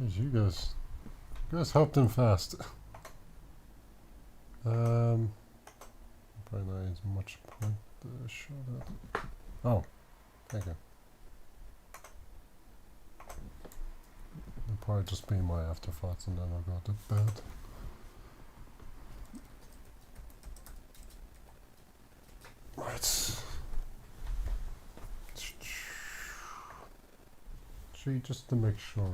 Jeez, you guys helped him fast. Probably not as much point to show that. Oh, thank you. It'll probably just be my afterthoughts and then I'll go to bed. Right. See, just to make sure.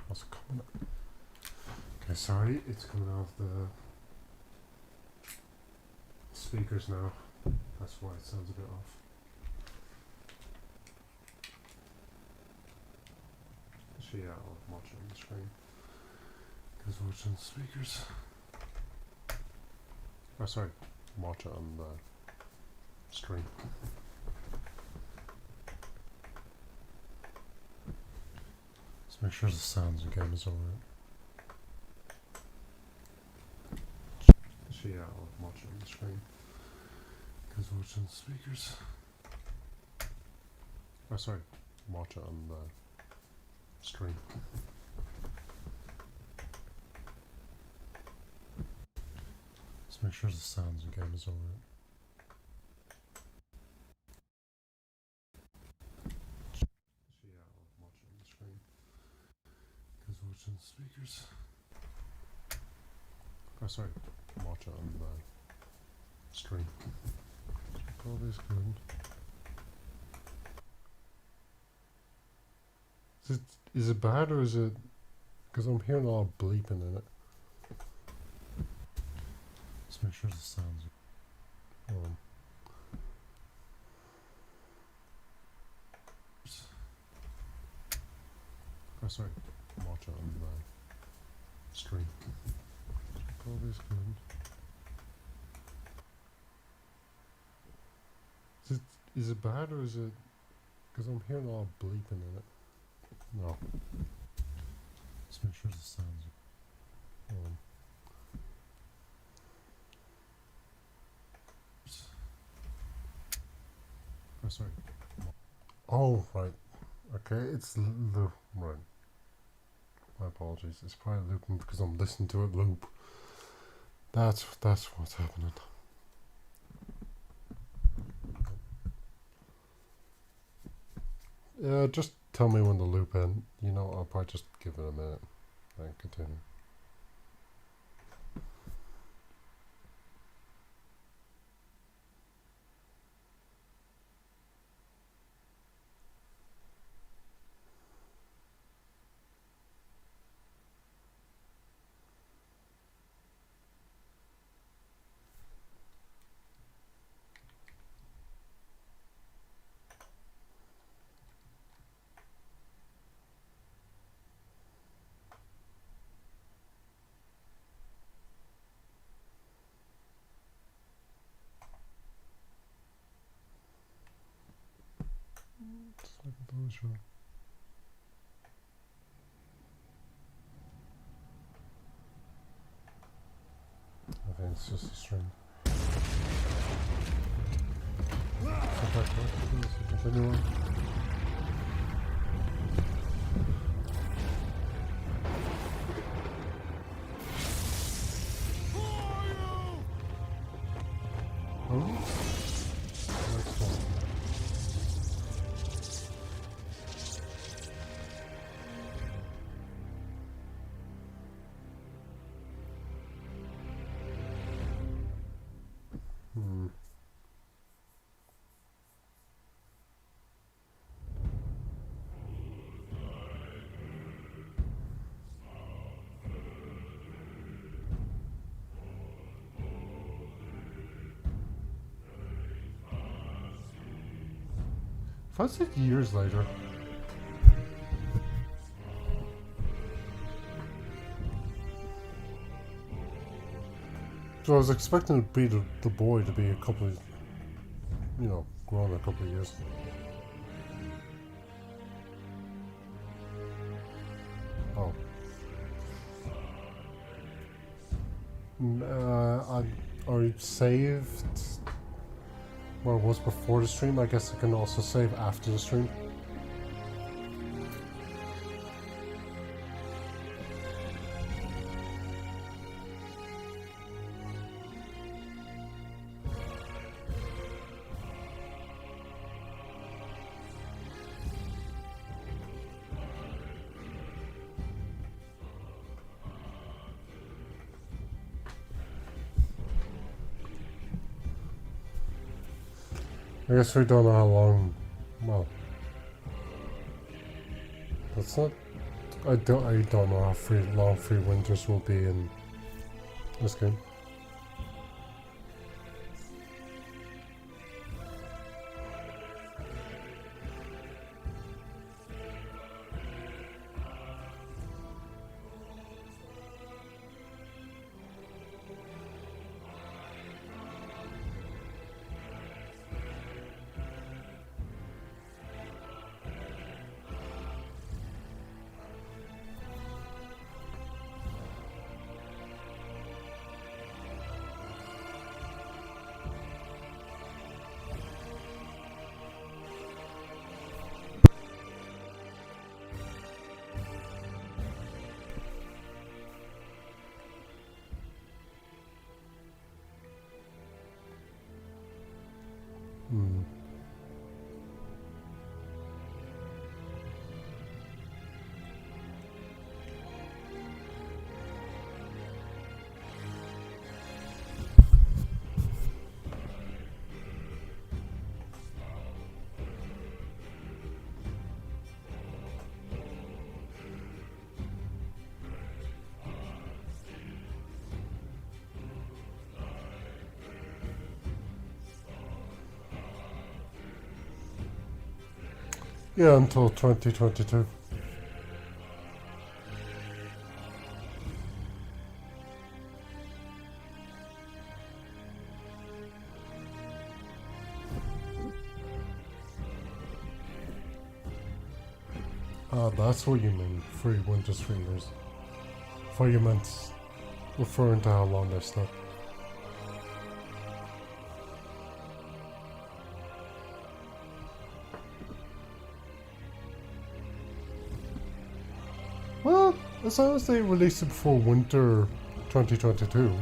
What's coming out? Okay, sorry, it's coming out of the speakers now. That's why it sounds a bit off. Actually, yeah, I'll watch it on the screen. Because watching the speakers. Oh, sorry, watch it on the screen. Let's make sure the sounds in the game is alright. Actually, yeah, I'll watch it on the screen. Because watching the speakers. Oh, sorry, watch it on the screen. Let's make sure the sounds in the game is alright. Actually, yeah, I'll watch it on the screen. Because watching the speakers. Oh, sorry, watch it on the screen. Probably is good. Is it bad or is it... Because I'm hearing a lot of bleeping in it. Let's make sure the sounds are on. Oh, sorry. Watch it on the screen. Probably is good. Is it bad or is it... Because I'm hearing a lot of bleeping in it. No. Let's make sure the sounds are on. Oh, sorry. Oh, right. Okay, it's loop. Right. My apologies. It's probably looping because I'm listening to it loop. That's what's happening. Yeah, just tell me when the loop ends. You know, I'll probably just give it a minute and continue. Sure. I think it's just a string. Continue on. Oh? Next one. Feels like years later. So I was expecting to be the boy to be a couple of, you know, grown a couple of years. Oh. I saved what it was before the stream. I guess I can also save after the stream. I guess we don't know how long. Well, that's not. I don't know how long free winters will be in this game. Hmm. Yeah, until 2022. Ah, that's what you mean. Free winter's fingers. For you meant referring to how long they're stuck. Well, as long as they release it before winter 2022.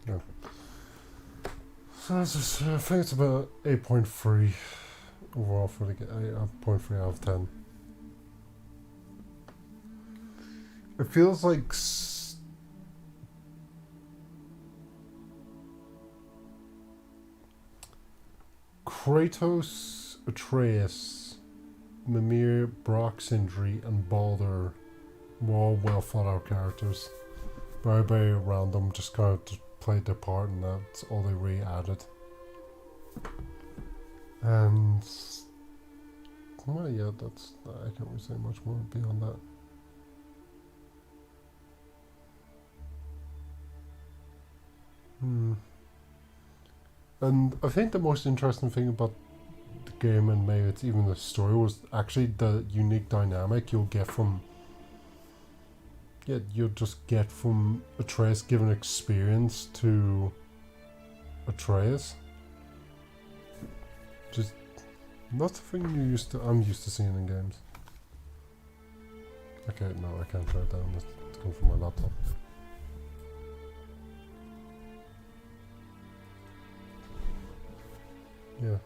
Yeah. So I think it's about 8.3 overall for the game. 8.3 out of 10. It feels like Kratos, Atreus, Mimir, Brock, Sindri, and Baldur were all well thought out characters. Very, very random, just kind of just played their part, and that's all they really added. And well, yeah, that's I can't really say much more beyond that. And I think the most interesting thing about the game, and maybe it's even the story, was actually the unique dynamic you'll get from. Yeah, you'll just get from Atreus giving experience to Atreus. Just not the thing I'm used to seeing in games. Okay, no, I can't try it down. It's coming from my laptop. Yeah.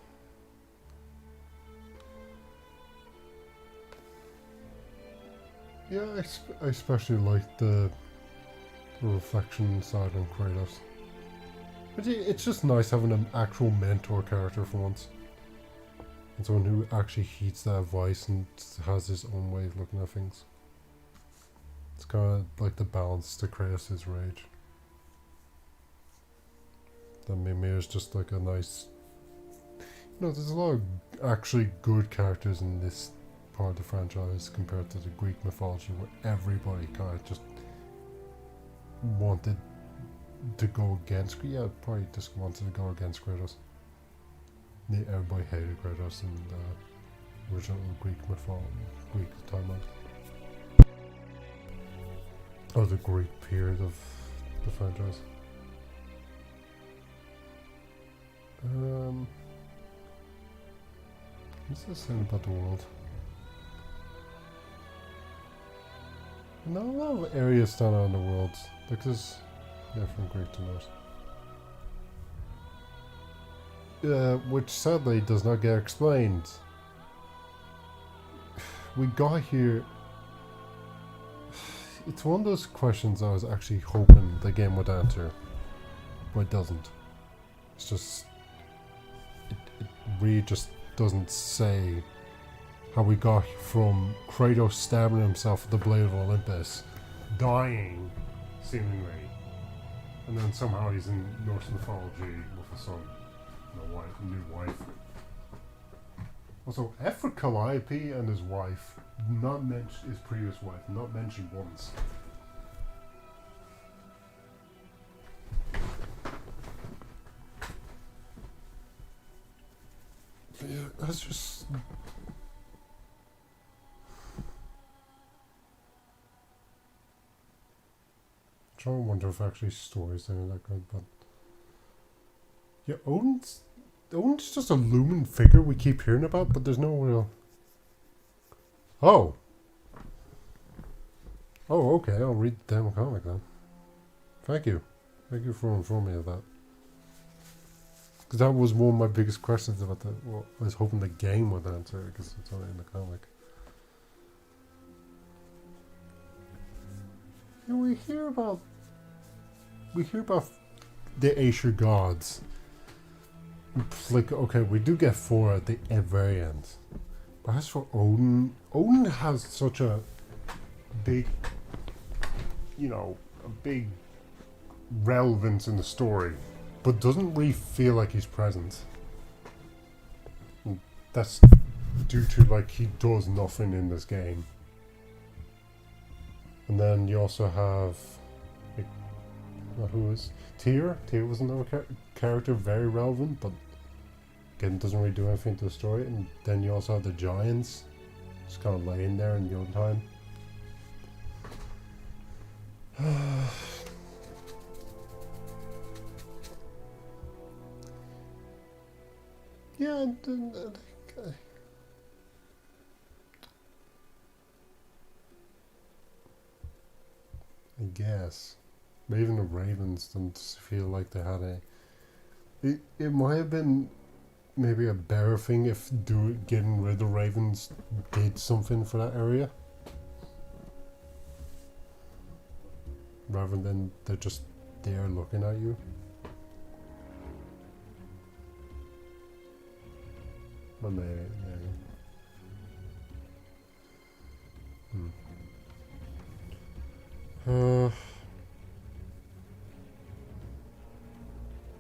Yeah, I especially like the reflection side on Kratos. But yeah, it's just nice having an actual mentor character for once. And someone who actually heeds that advice and has his own way of looking at things. It's kind of like the balance to Kratos' rage. The Mimir is just like a nice... You know, there's a lot of actually good characters in this part of the franchise compared to the Greek mythology, where everybody kind of just wanted to go against. Yeah, probably just wanted to go against Kratos. Everybody hated Kratos in the original Greek mythology, Greek timeline, or the Greek period of the franchise. What's this saying about the world? Not a lot of areas stand out in the world. Like this, yeah, from Greek to Norse. Which sadly does not get explained. We got here. It's one of those questions I was actually hoping the game would answer, but it doesn't. It's just. It really just doesn't say how we got from Kratos stabbing himself with the blade of Olympus, dying, seemingly, and then somehow he's in Norse mythology with a son, a new wife. Also, Efra Calliope and his wife, not mentioned, his previous wife, not mentioned once. But yeah, that's just. I'm trying to wonder if actually stories any that good, but yeah, Odin's just a looming figure we keep hearing about, but there's no real. Oh, okay. I'll read the damn comic then. Thank you for informing me of that. Because that was one of my biggest questions about that. Well, I was hoping the game would answer it because it's only in the comic. Yeah, we hear about the Aesir gods. Like, okay, we do get 4 at the very end. But as for Odin has such a big, a big relevance in the story, but doesn't really feel like he's present. And that's due to, like, he does nothing in this game. And then you also have, like, who is Tyr? Tyr was another character, very relevant, but again doesn't really do anything to the story. And then you also have the giants, just kind of laying there in your time. Yeah, I guess. But even the Ravens didn't feel like they had a. It might have been maybe a better thing if getting rid of the Ravens did something for that area, rather than they're just there looking at you. But maybe.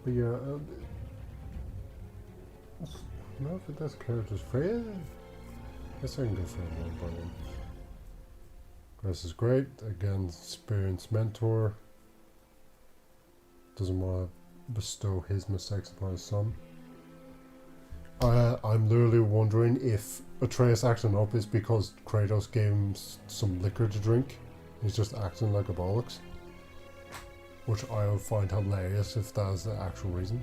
But yeah, no, if it does characters Freya, I guess I can go for one by one. Grace is great, again, experienced mentor. Doesn't want to bestow his mistakes upon his son. I'm literally wondering if Atreus acting up is because Kratos gave him some liquor to drink. He's just acting like a bollocks. Which I would find hilarious if that is the actual reason.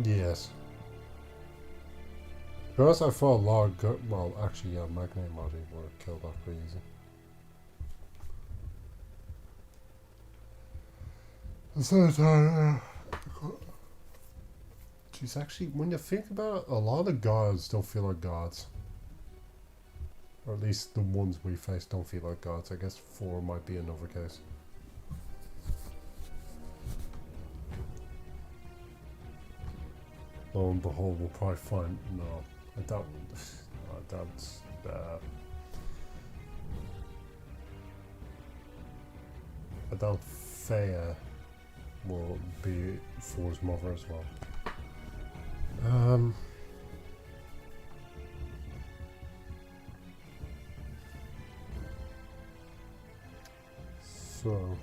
Yes. Because I thought a lot of well, actually, yeah, Magna and Marty were killed off pretty easy. Geez, actually, when you think about it, a lot of gods don't feel like gods. Or at least the ones we face don't feel like gods. I guess 4 might be another case. Lo and behold, we'll probably find... No, I doubt... I doubt Freya will be Thor's mother as well. So,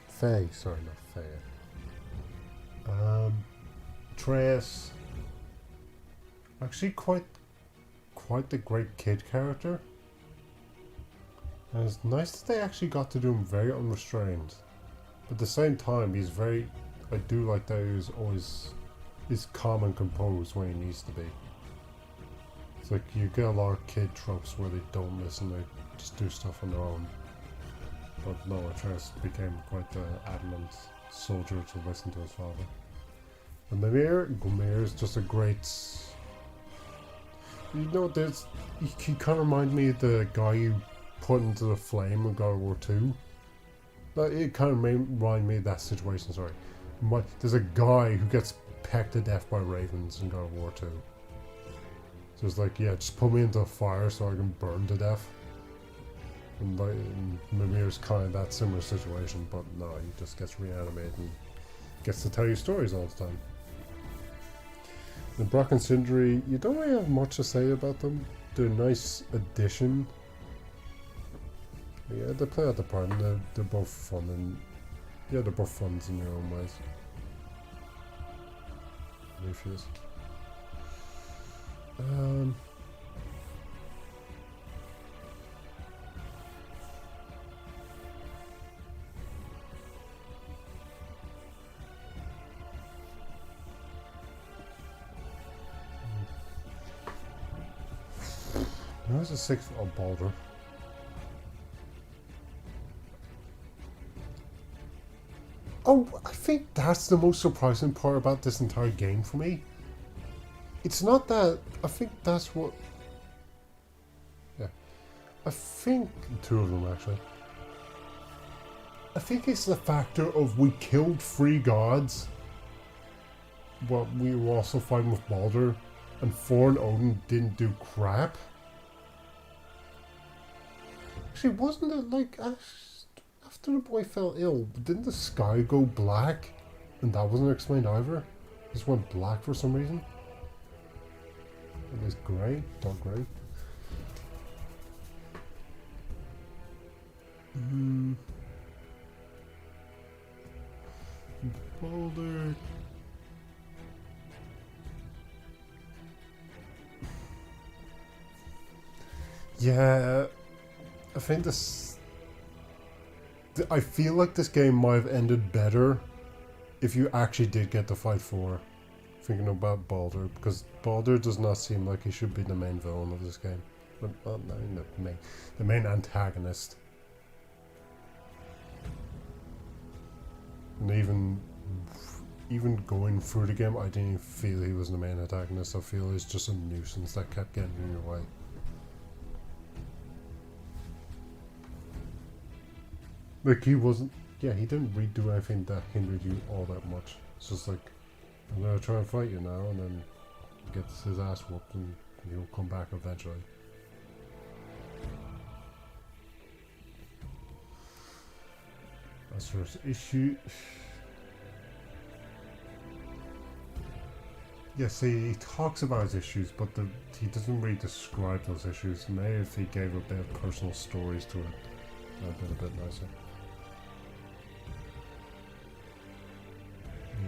Faye, sorry, not Faye. Trace, actually quite the great kid character. And it's nice that they actually got to do him very unrestrained. But at the same time, he's very, I do like that he's calm and composed when he needs to be. It's like you get a lot of kid tropes where they don't listen, they just do stuff on their own. But no, Atreus became quite the adamant soldier to listen to his father. And Gumir is just a great... You know, he kind of reminds me of the guy you put into the flame in God of War 2. It kind of remind me of that situation, sorry. There's a guy who gets pecked to death by ravens in God of War 2. So it's like, yeah, just put me into a fire so I can burn to death. And Mimir's kind of that similar situation, but no, he just gets reanimated and gets to tell you stories all the time. The Brock and Sindri, you don't really have much to say about them. They're a nice addition. Yeah, they play out the part, and they're both fun, and yeah, they're both fun in their own ways. Lucius. Where's the sixth of Baldur? Oh, I think that's the most surprising part about this entire game for me. It's not that... I think that's what... Yeah. I think... Two of them, actually. I think it's the factor of we killed 3 gods, but we were also fighting with Baldur, and Thor and Odin didn't do crap. Actually, wasn't it like... After the boy fell ill, didn't the sky go black? And that wasn't explained either? It just went black for some reason? It was grey? Not grey. Boulder. Yeah, I think this... I feel like this game might have ended better if you actually did get to fight Thor. Thinking about Baldur, because Baldur does not seem like he should be the main villain of this game. But well, no, the main antagonist. And even going through the game, I didn't even feel he was the main antagonist. I feel he's just a nuisance that kept getting in your way. Like, he wasn't... Yeah, he didn't really do anything that hindered you all that much. It's just like, I'm gonna try and fight you now, and then gets his ass whooped, and he'll come back eventually. As for his issue... Yeah, see, he talks about his issues, but he doesn't really describe those issues. Maybe if he gave a bit of personal stories to it, that would have been a bit nicer.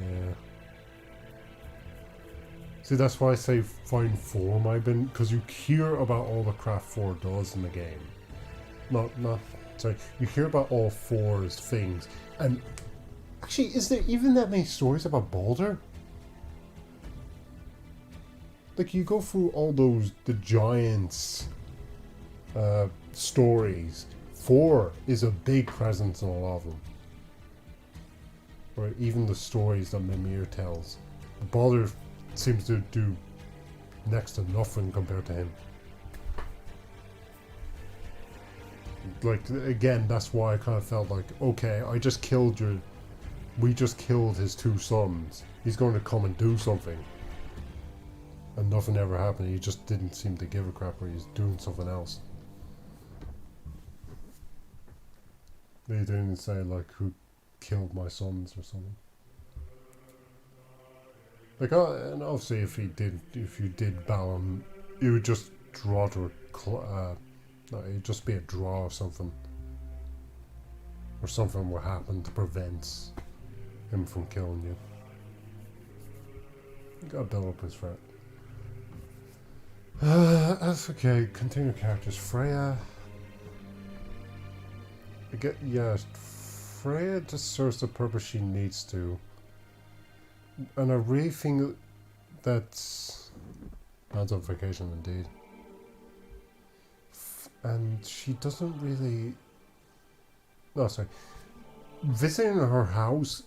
Yeah. See, that's why I say find Thor might have been, because you hear about all the crap Thor does in the game. Sorry, you hear about all Thor's things, and actually, is there even that many stories about Baldur? Like, you go through all the giants stories. Thor is a big presence in a lot of them. Or even the stories that Mimir tells. Baldur seems to do next to nothing compared to him. Like, again, that's why I kind of felt like, okay, we just killed his 2 sons. He's going to come and do something. And nothing ever happened. He just didn't seem to give a crap, or he's doing something else. They didn't say, like, who killed my sons or something. Like, and obviously if you did battle him, it would just draw to a no, it'd just be a draw or something. or something will happen to prevent him from killing you. You gotta build up his threat. That's okay. Continue characters. Freya. Freya just serves the purpose she needs to. And I really think that's on vacation indeed. And she doesn't really... No, sorry. Visiting her house,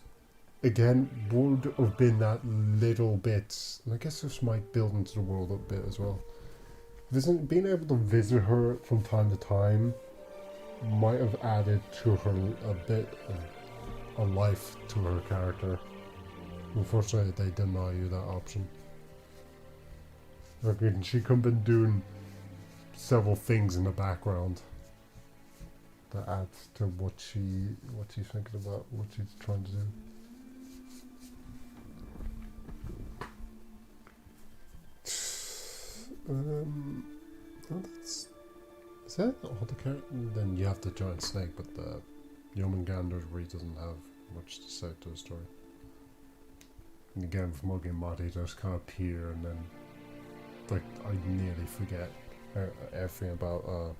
again, would have been that little bit... And I guess this might build into the world a bit as well. Being able to visit her from time to time might have added to her a bit of a life to her character. Unfortunately, they deny you that option. Again, she could have been doing several things in the background that adds to what she's thinking about, what she's trying to do. Well, is that all the characters? Then you have the giant snake, but the Yomengander really doesn't have much to say to the story. And again, with Mogi and Modi, just kind of appear, and then, like, I nearly forget everything about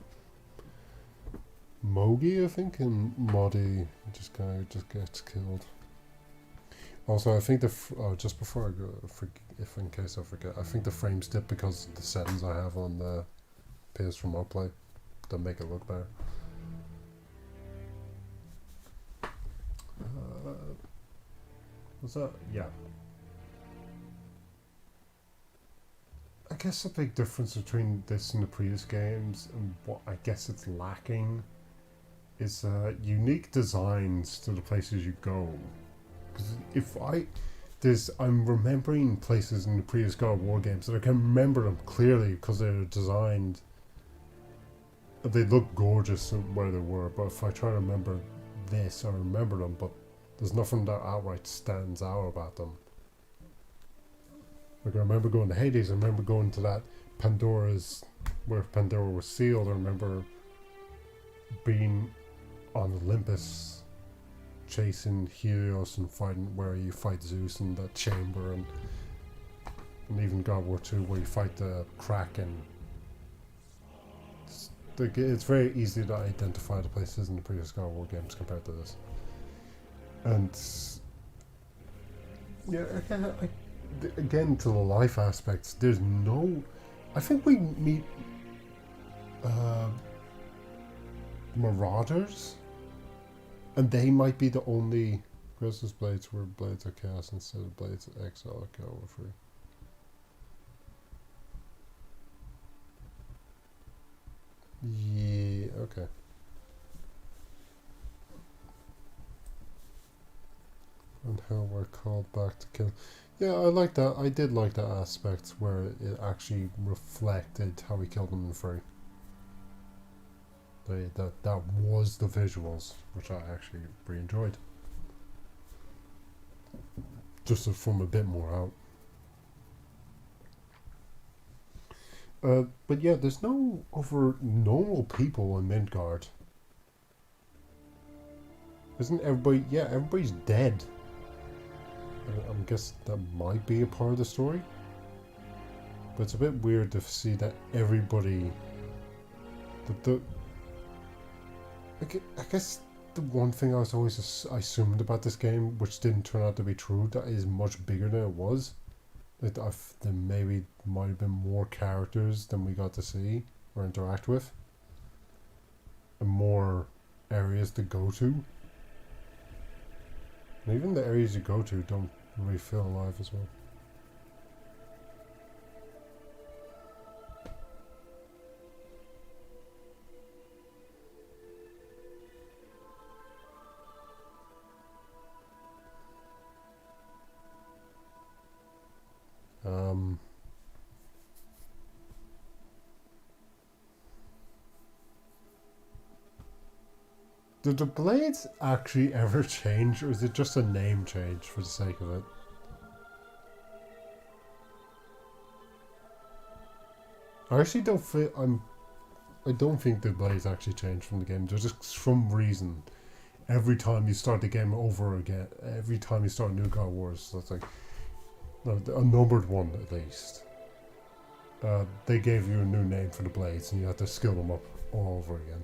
Mogi, I think, and Modi just kind of gets killed. Also, I think just before I go, if in case I forget, I think the frames dip because of the settings I have on the PS Remote Play that make it look better. Was that? Yeah. I guess the big difference between this and the previous games, and what I guess it's lacking, is unique designs to the places you go. Because I'm remembering places in the previous God of War games that I can remember them clearly because they're designed. They look gorgeous where they were, but if I try to remember this, I remember them, but there's nothing that outright stands out about them. Like, I remember going to Hades, I remember going to that where Pandora was sealed. I remember being on Olympus chasing Helios and fighting where you fight Zeus in that chamber, and even God of War 2 where you fight the Kraken. It's very easy to identify the places in the previous God of War games compared to this. And yeah, again to the life aspects, there's no... I think we meet Marauders, and they might be the only Christmas blades where blades are cast instead of blades of exile or go free. Yeah, okay. And how we're called back to kill. Yeah, I like that. I did like that aspect where it actually reflected how we killed them in free. That was the visuals, which I actually really enjoyed. Just from a bit more out. But yeah, there's no other normal people in Midgard. Isn't everybody... Yeah, everybody's dead. I guess that might be a part of the story. But it's a bit weird to see that everybody... I guess the one thing I was always assumed about this game, which didn't turn out to be true, that is much bigger than it was. That there maybe might have been more characters than we got to see or interact with, and more areas to go to. And even the areas you go to don't really feel alive as well. Did the blades actually ever change, or is it just a name change for the sake of it? I actually don't feel I don't think the blades actually changed from the game. There's just some reason every time you start the game over again, every time you start a new God of War, so it's like no, a numbered one at least. They gave you a new name for the blades, and you had to skill them up all over again.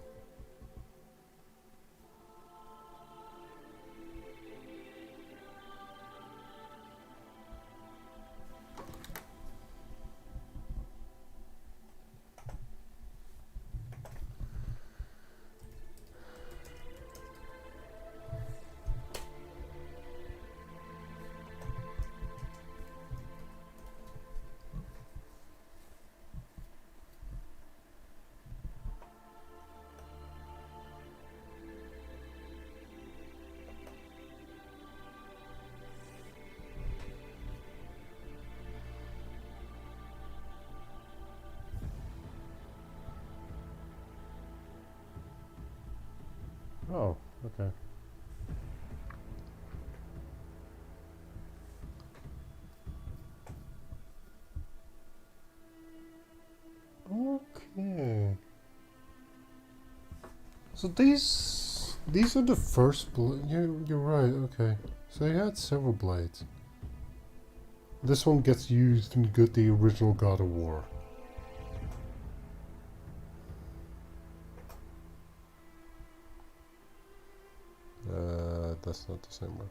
Oh, okay. Okay. So these are the first blades. You're right. Okay. So you had several blades. This one gets used in the original God of War. That's not the same one.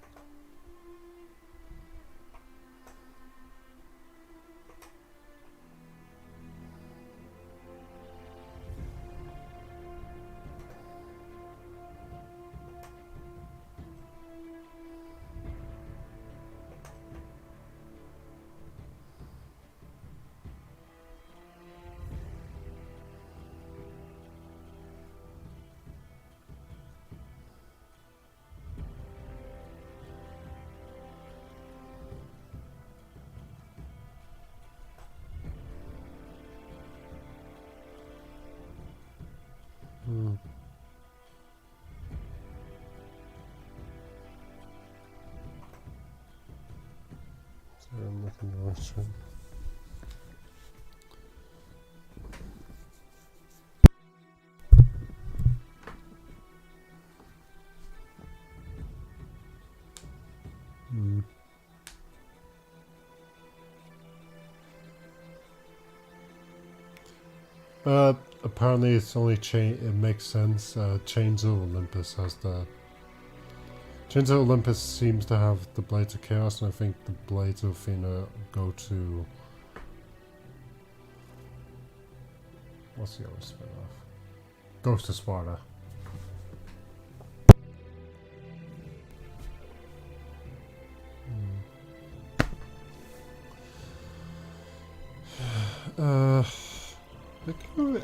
Hmm. Sorry, I'm looking the wrong stream. Hmm. Apparently it's only it makes sense. Chains of Olympus has the... Chains of Olympus seems to have the Blades of Chaos, and I think the Blades of Athena go to... What's the other spin-off? Goes to Sparta.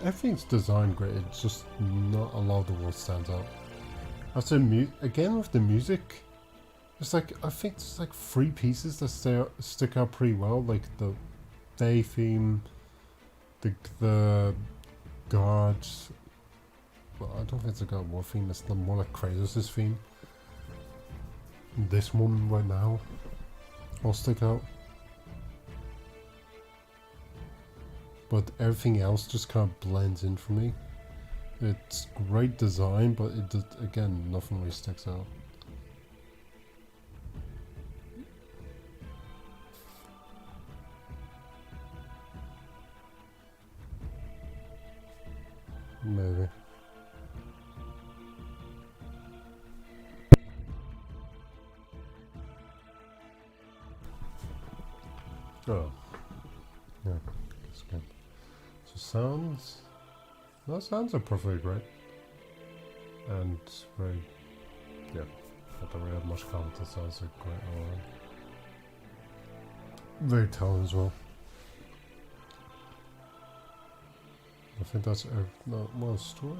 Everything's designed great, it's just not a lot of the world stands out. As to again with the music, it's like, I think there's like 3 pieces that stick out pretty well, like the day theme, the gods, well, I don't think it's a God of War theme, it's more like Kratos' theme. This one right now all stick out. But everything else just kind of blends in for me. It's great design, but it does, again, nothing really sticks out. Maybe. Oh. Yeah, that's good. So sounds... No, sounds are perfectly great. And very... Yeah, I don't really have much comment, that sounds are great all around. Very talented as well. I think that's... well, story...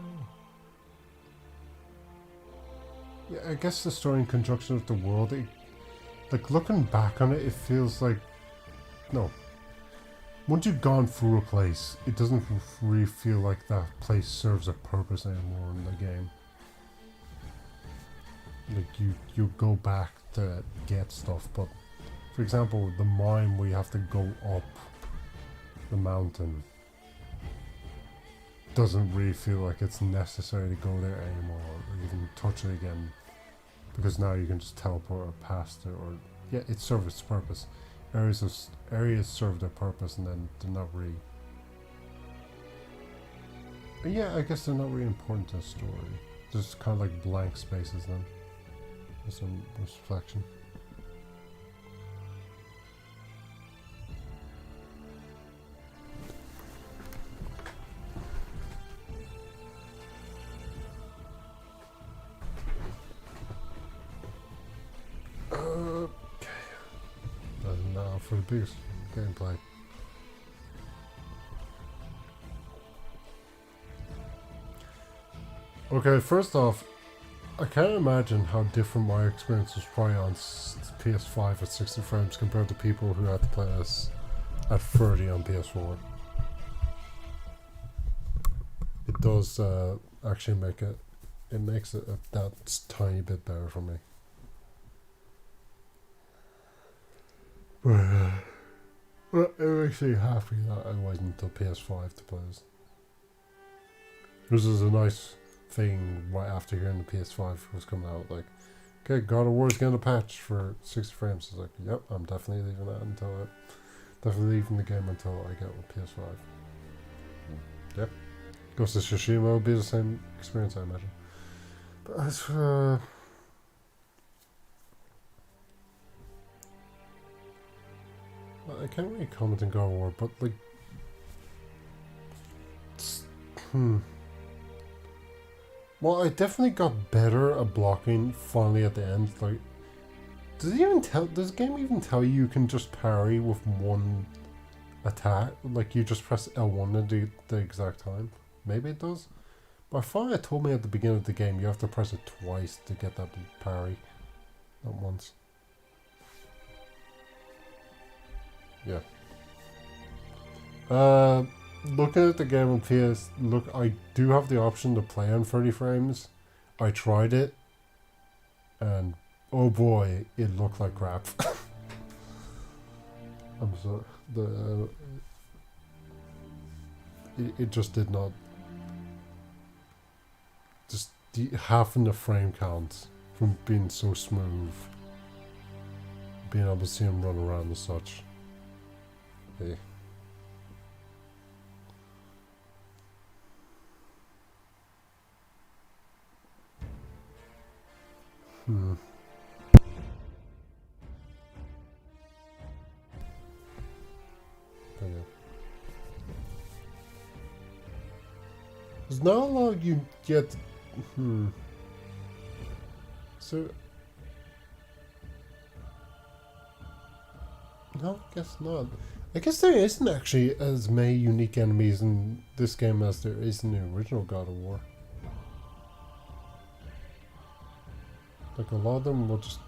Yeah, I guess the story in conjunction with the world, like looking back on it, it feels like... No. Once you've gone through a place, it doesn't really feel like that place serves a purpose anymore in the game. Like you go back to get stuff, but for example, the mine where you have to go up the mountain doesn't really feel like it's necessary to go there anymore or even touch it again. because now you can just teleport past it, or yeah, it serves its purpose. Areas serve their purpose, and then they're not really. Yeah, I guess they're not really important to the story. Just kind of like blank spaces then. With some reflection. Okay. And now for the biggest gameplay. Okay, first off, I can't imagine how different my experience was probably on PS5 at 60 frames compared to people who had to play this at 30 on PS4. It does actually make it makes it that tiny bit better for me. But it makes me happy that I waited until PS5 to play this. This is a nice thing right after hearing the PS5 was coming out. Like, okay, God of War's getting a patch for 60 frames. It's like, yep, I'm definitely leaving that until it. Definitely leaving the game until I get with PS5. Yep. Ghost of Tsushima will be the same experience, I imagine. But as for. I can't really comment on God of War, but like. Well, I definitely got better at blocking finally at the end. Like, does the game even tell you can just parry with one attack? Like, you just press L1 at the exact time? Maybe it does. But I thought it told me at the beginning of the game you have to press it twice to get that parry. Not once. Yeah. Looking at the game on PS, look, I do have the option to play on 30 frames. I tried it, and oh boy, it looked like crap. I'm sorry. It just did not. Just half in the frame count from being so smooth, being able to see him run around and such. Yeah. Okay. There's not a lot you get. So. No, I guess not. I guess there isn't actually as many unique enemies in this game as there is in the original God of War. Like, a lot of them will just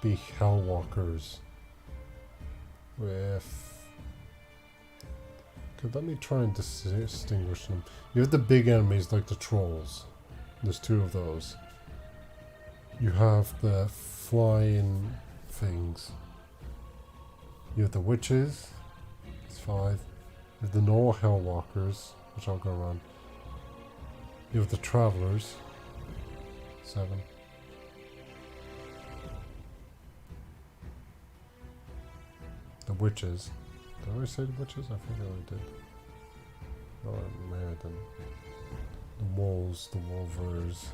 be Hellwalkers with... Okay, let me try and distinguish them. You have the big enemies like the trolls. There's 2 of those. You have the flying things. You have the witches. It's 5. You have the normal Hellwalkers, which I'll go around. You have the travelers. 7. The witches. Did I already say the witches? I think I already did. Oh, maybe I didn't. The wolves, the wolvers.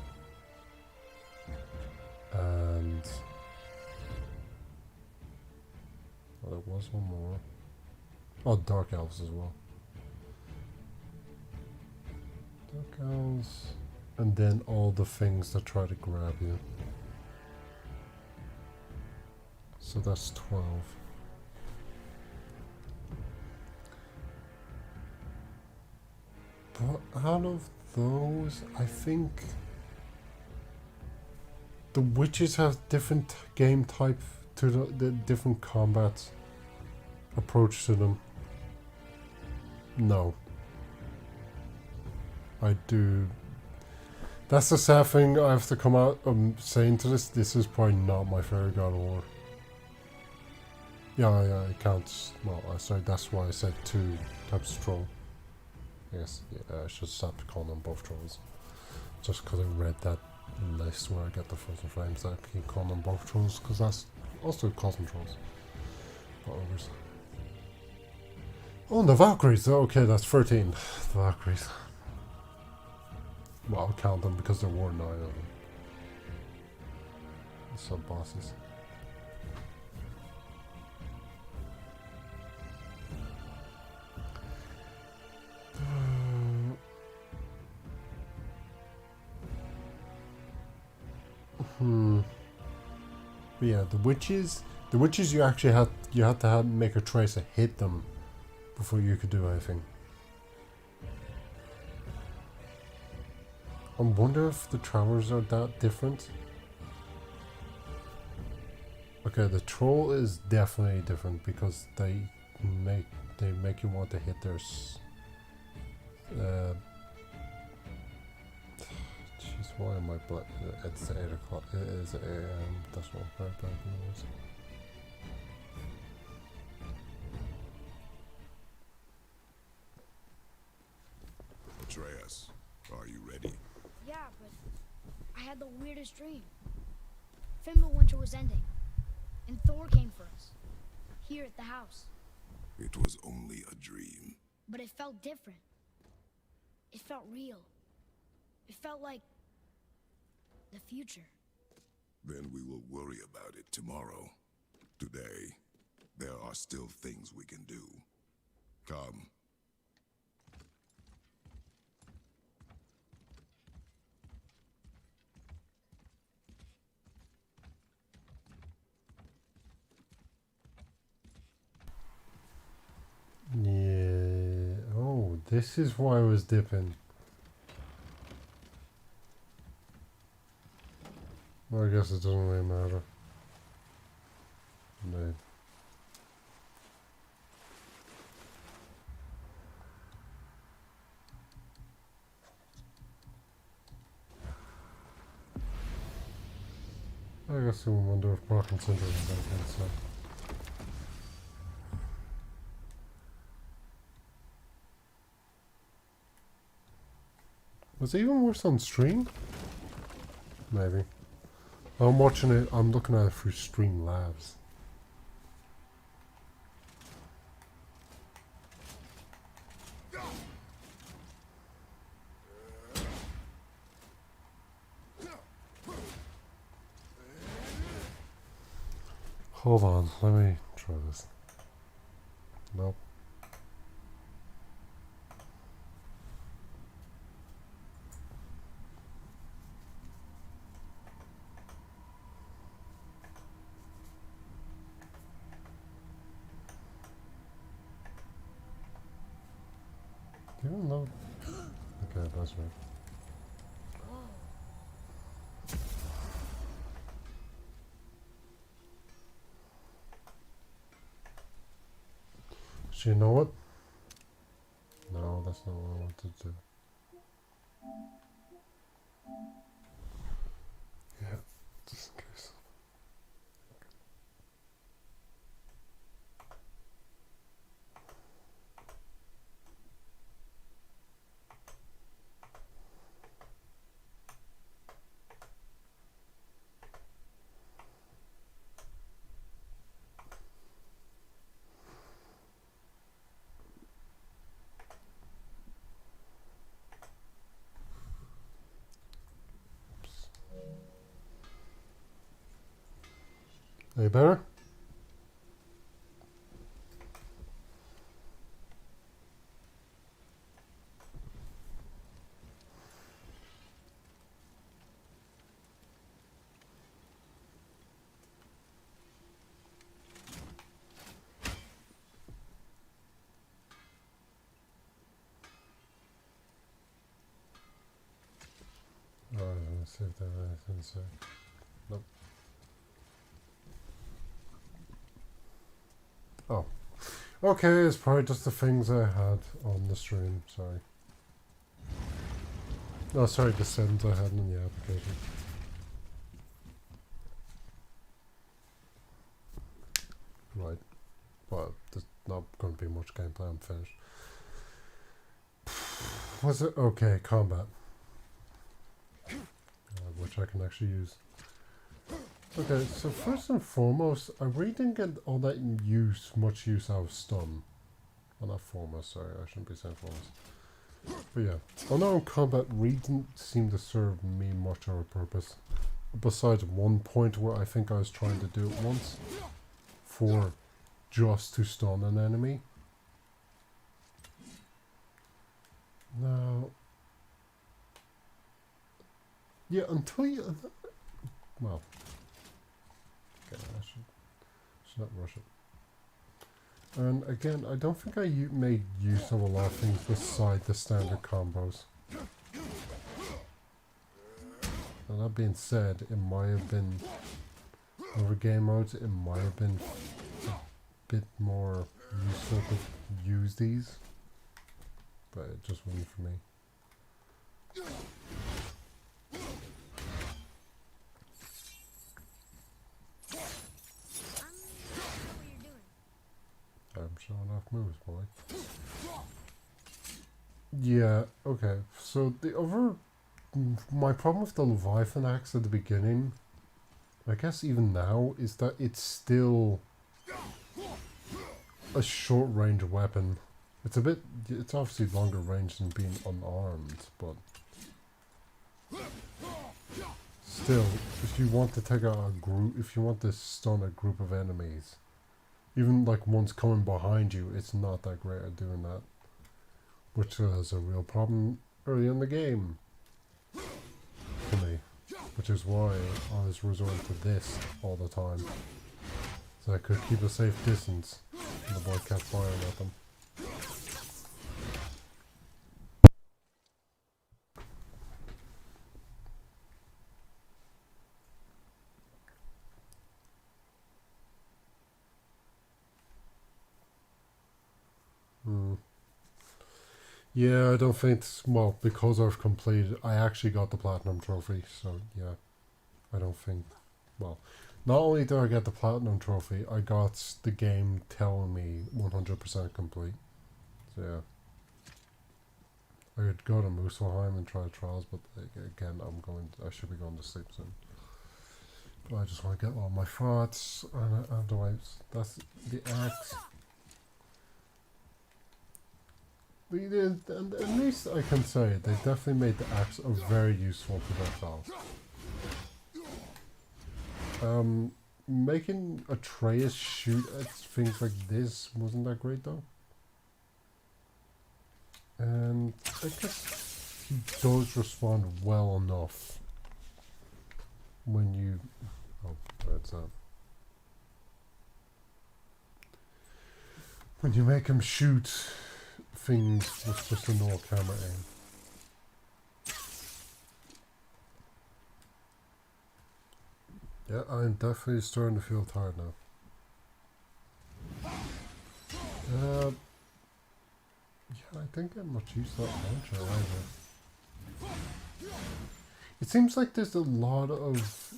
And... oh, there was one more. Oh, dark elves as well. Dark elves. And then all the things that try to grab you. So that's 12. But out of those, I think the witches have different game type to the different combat approach to them. No. I do. That's the sad thing I have to come out saying to this. This is probably not my favorite God of War. Yeah, it counts. Well, that's why I said 2 types of troll. Yes, yeah, I should stop calling them both trolls. Just because I read that list where I get the frozen flames. I keep calling them both trolls because that's also cosmic trolls. Not ogres. Oh, the Valkyries! Okay, that's 13. The Valkyries. Well, I'll count them because there were 9 of them. The sub-bosses. But yeah, the witches you actually had to make a tracer hit them before you could do anything. I wonder if the travelers are that different. Okay, the troll is definitely different because they make you want to hit their jeez, why am I black? It's 8 o'clock. It is AM. That's what I'm bad news. Atreus, are you ready? Yeah, but I had the weirdest dream. Fimbulwinter was ending, and Thor came for us, here at the house. It was only a dream. But it felt different. It felt real. It felt like the future. Then we will worry about it tomorrow. Today, there are still things we can do. Come. Yeah. Oh, this is why I was dipping. Well, I guess it doesn't really matter. No. I guess I wonder if Brock and Cinder is back inside. Was it even worse on stream? Maybe. I'm watching it, I'm looking at it through Streamlabs. Hold on, let me try this. Nope. You don't know. Okay, that's right. So you know what? No, that's not what I wanted to do. Yeah, just in case. Are you better? Alright, let's see if there's anything to say. Nope. Oh. Okay, it's probably just the things I had on the stream, sorry. Oh, sorry, the settings I had in the application. Right. Well, there's not going to be much gameplay, I'm finished. Was it? Okay, combat. Which which I can actually use. Okay, so first and foremost, I really didn't get all that much use out of stun. Well, not foremost, sorry, I shouldn't be saying foremost. But yeah, unarmed combat really didn't seem to serve me much of a purpose. Besides one point where I think I was trying to do it once for just to stun an enemy. Now, yeah, until you, well, okay, I should not rush it. And again, I don't think I made use of a lot of things beside the standard combos. And that being said, it might have been, over game modes, it might have been a bit more useful to use these. But it just wasn't for me. I'm showing off moves, boy. Yeah, okay. So the other... My problem with the Leviathan axe at the beginning, I guess even now, is that it's still a short range weapon. It's a bit... It's obviously longer range than being unarmed, but... Still, if you want to take out a group... If you want to stun a group of enemies, even like one's coming behind you, it's not that great at doing that. Which is a real problem early in the game. For me. Which is why I was resorting to this all the time. So I could keep a safe distance. And the boy kept firing at them. Yeah, I don't think, well, because I've completed, I actually got the Platinum Trophy, so yeah, I don't think, well, not only did I get the Platinum Trophy, I got the game telling me 100% complete, so yeah. I could go to Muspelheim and try trials, but again, I should be going to sleep soon. But I just want to get all my thoughts, and otherwise, that's the axe. And at least I can say they definitely made the axe a very useful projectile. Making Atreus shoot at things like this wasn't that great though. And I guess he does respond well enough when you... Oh, that's that. When you make him shoot things with just a normal camera aim. Yeah, I'm definitely starting to feel tired now. Yeah, I didn't get much use of that launcher either. It seems like there's a lot of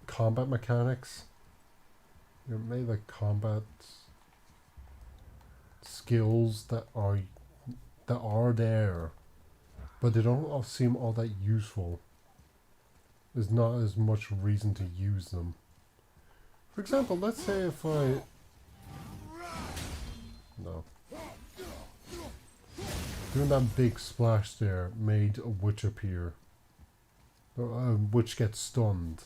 combat mechanics. Maybe like combat skills that are there, but they don't all seem all that useful. There's not as much reason to use them. For example, let's say if I... No. Doing that big splash there made a witch appear. A witch gets stunned.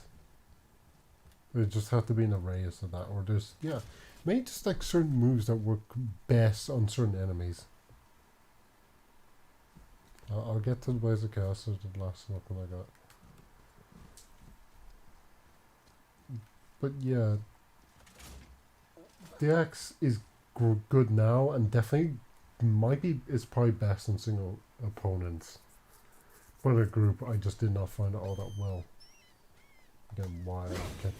There just have to be an array of that, or there's, yeah, maybe just like certain moves that work best on certain enemies. I'll get to the Blaze of Chaos, so the last weapon I got. But yeah, the axe is good now, and definitely is probably best on single opponents. But in a group, I just did not find it all that well. Again, why I kept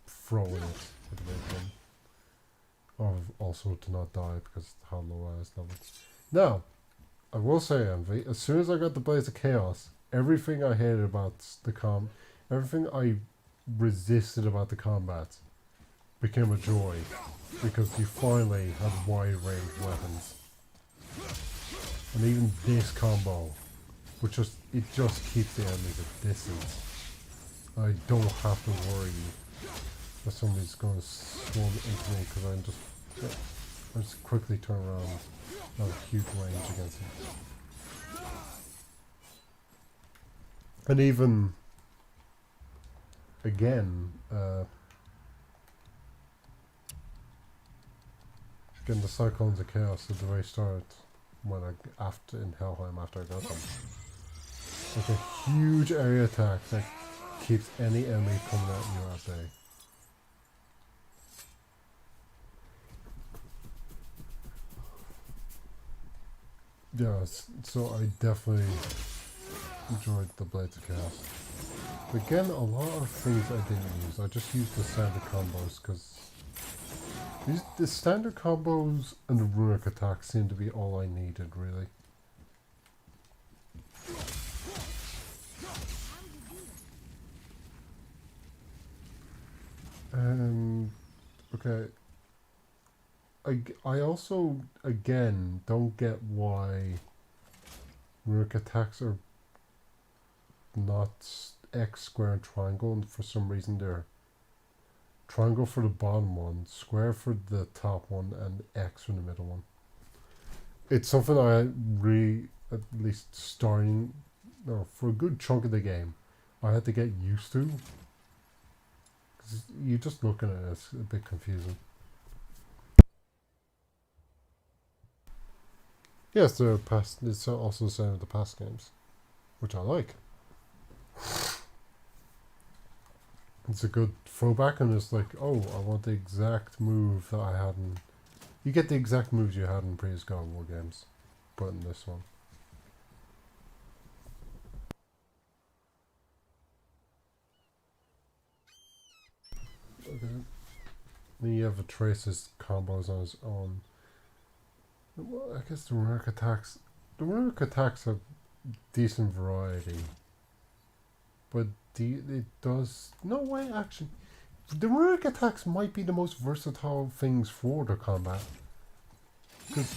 throwing it at the right one. Or also to not die because of how low I was leveled. Now, I will say, Envy, as soon as I got the Blaze of Chaos, everything I hated about everything I resisted about the combat became a joy. Because you finally had wide range weapons. And even this combo, which it just keeps the enemies at distance. I don't have to worry that somebody's going to swarm into me because I just quickly turn around and have a huge range against them. And even again, getting the Cyclones of Chaos at the very start when in Helheim after I got them. Like a huge area attack that keeps any enemy coming at you at bay. Yeah, so I definitely enjoyed the Blades of Chaos. But again, a lot of things I didn't use. I just used the standard combos because the standard combos and the runic attacks seem to be all I needed, really. Okay. I also, again, don't get why runic attacks are not X, square, and triangle, and for some reason they're triangle for the bottom one, square for the top one, and X for the middle one. It's something I at least starting, no, for a good chunk of the game, I had to get used to. Because you just looking at it, it's a bit confusing. Yes, it's also the same with the past games, which I like. It's a good throwback, and it's like, oh, I want the exact move that I had in... You get the exact moves you had in previous God of War games, but in this one. Okay. Then you have Atreus' combos on his own. Well, I guess the runic attacks have decent variety, but it does no way actually. The runic attacks might be the most versatile things for the combat. Because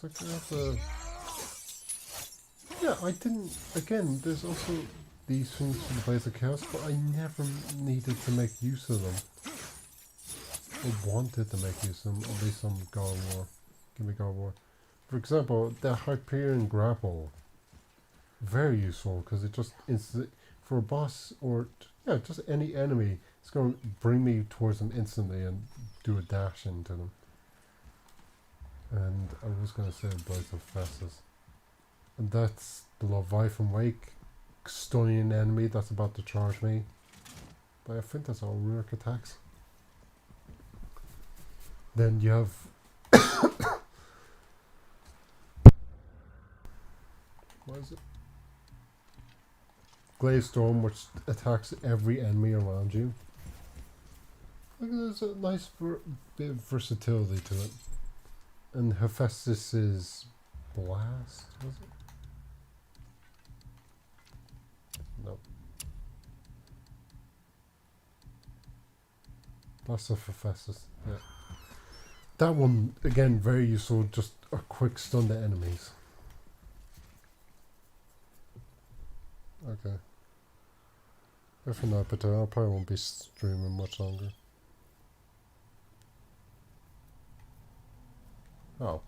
like I have to. Yeah, I didn't. Again, there's also these things for the Blades of Chaos, but I never needed to make use of them. I wanted to make use of them, at least on God of War. Give me God of War. For example, the Hyperion Grapple. Very useful, because it just for a boss, or yeah, just any enemy, it's going to bring me towards them instantly and do a dash into them. And I was going to say Blades of Festus. And that's the Leviathan Wake, stunning an enemy that's about to charge me. But I think that's all runic attacks. Then you have what is it? Glaze Storm, which attacks every enemy around you. Look, there's a nice bit of versatility to it. And Hephaestus's Blast, was it? No. Blast of Hephaestus, yeah. That one, again, very useful, just a quick stun to enemies. Okay. If not, but I probably won't be streaming much longer. Oh.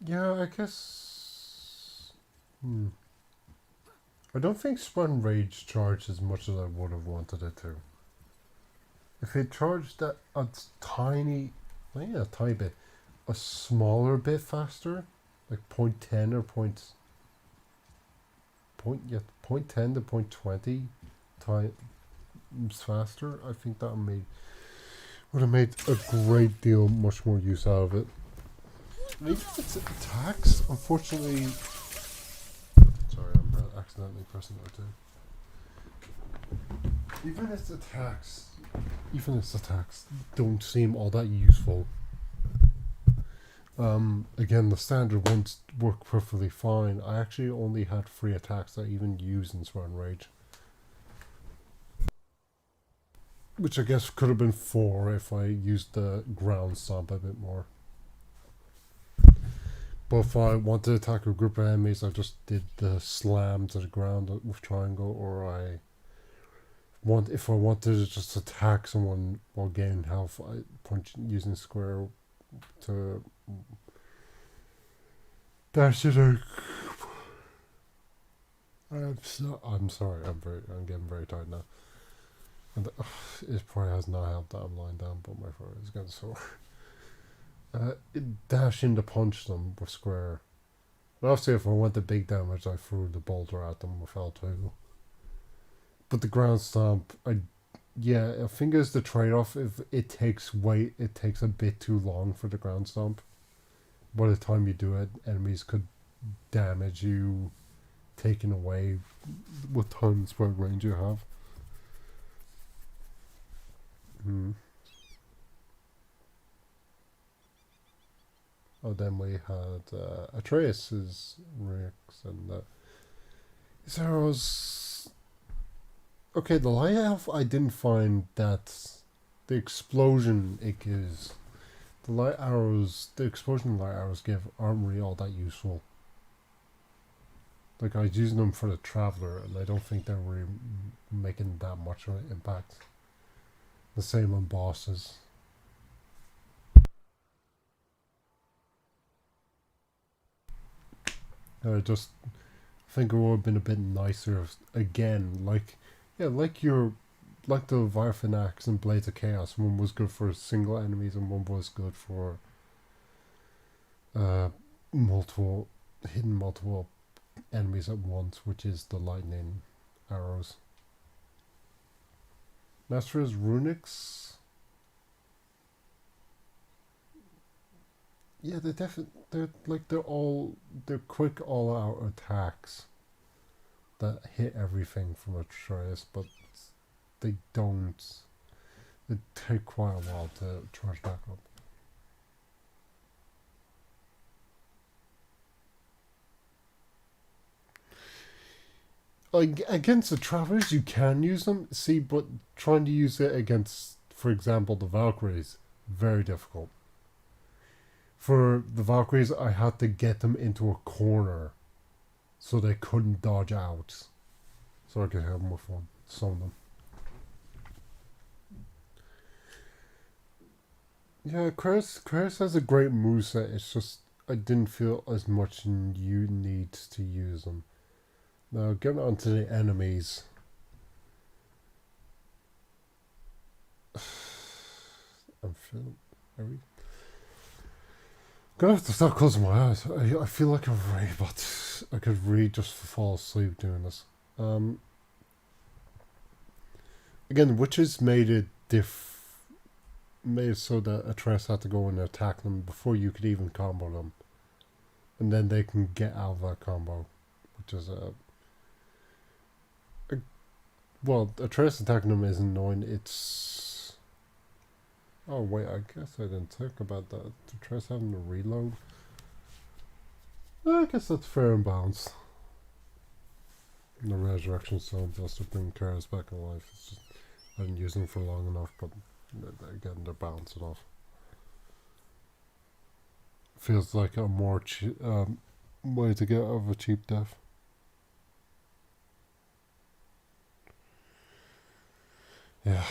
Yeah, I guess... I don't think Sprung Rage charged as much as I would have wanted it to. If it charged that a tiny bit, a smaller bit faster, like 0.10 or 0.10 to 0.20 times faster, I think that would have made a great deal much more use out of it. Even if its attacks, unfortunately... Sorry, I'm accidentally pressing R2. Even its attacks even its attacks don't seem all that useful. Again, the standard ones work perfectly fine. I actually only had 3 attacks I even used in Sweat and Rage. Which I guess could have been 4 if I used the ground stomp a bit more. But if I wanted to attack a group of enemies, I just did the slam to the ground with triangle, or if I wanted to just attack someone while gaining health, I punch using square to dash it out. I'm sorry, I'm getting very tired now. And it probably has not helped that I'm lying down, but my throat is getting sore. Dash in to punch them with square. But obviously if I want the big damage, I threw the boulder at them with L2. But the ground stomp, I think it's the trade-off. If it takes it takes a bit too long for the ground stomp. By the time you do it, enemies could damage you, taking away what time spread range you have. Oh, then we had Atreus's Rix and his arrows. Okay, the light elf, I didn't find that the explosion it gives, the explosion light arrows give aren't really all that useful. Like, I was using them for the Traveler, and I don't think they're really making that much of an impact. The same on bosses. I just think it would have been a bit nicer if, again, like the Leviathan Axe and Blades of Chaos. One was good for single enemies and one was good for multiple enemies at once, which is the lightning arrows. Master's Runics. Yeah, they're quick all-out attacks that hit everything from Atreus, but they take quite a while to charge back up. Like, against the Travelers, you can use them, but trying to use it against, for example, the Valkyries, very difficult. For the Valkyries, I had to get them into a corner so they couldn't dodge out. So I could hit them with one, summon them. Yeah, Chris has a great moveset. It's just I didn't feel as much you need to use them. Now, getting on to the enemies. I'm feeling very... I'm gonna have to start closing my eyes. I feel like I'm ready, but I could really just fall asleep doing this. Again, witches made it so that Atreus had to go and attack them before you could even combo them, and then they can get out of that combo, which is well, Atreus attacking them is annoying. It's... Oh wait, I guess I didn't think about that. Atreus having to reload. I guess that's fair and balanced. The resurrection stone just to bring Karis back to life. It's just I didn't use them for long enough, but again, they're balanced enough. Feels like a more way to get out of a cheap death. Yeah.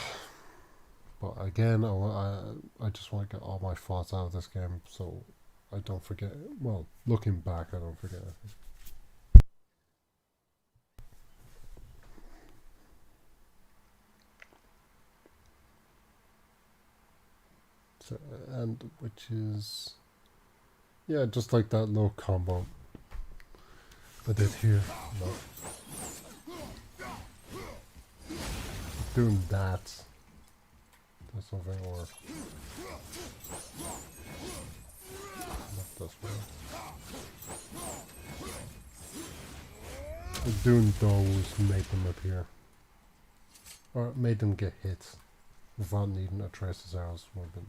But again, I just want to get all my thoughts out of this game so I don't forget. Well, looking back, I don't forget anything. So, and which is... Yeah, just like that little combo I did here. No. Doing that. That's something, or not this way. Doing those made them appear, or made them get hit. without needing a tracer's arrows would have been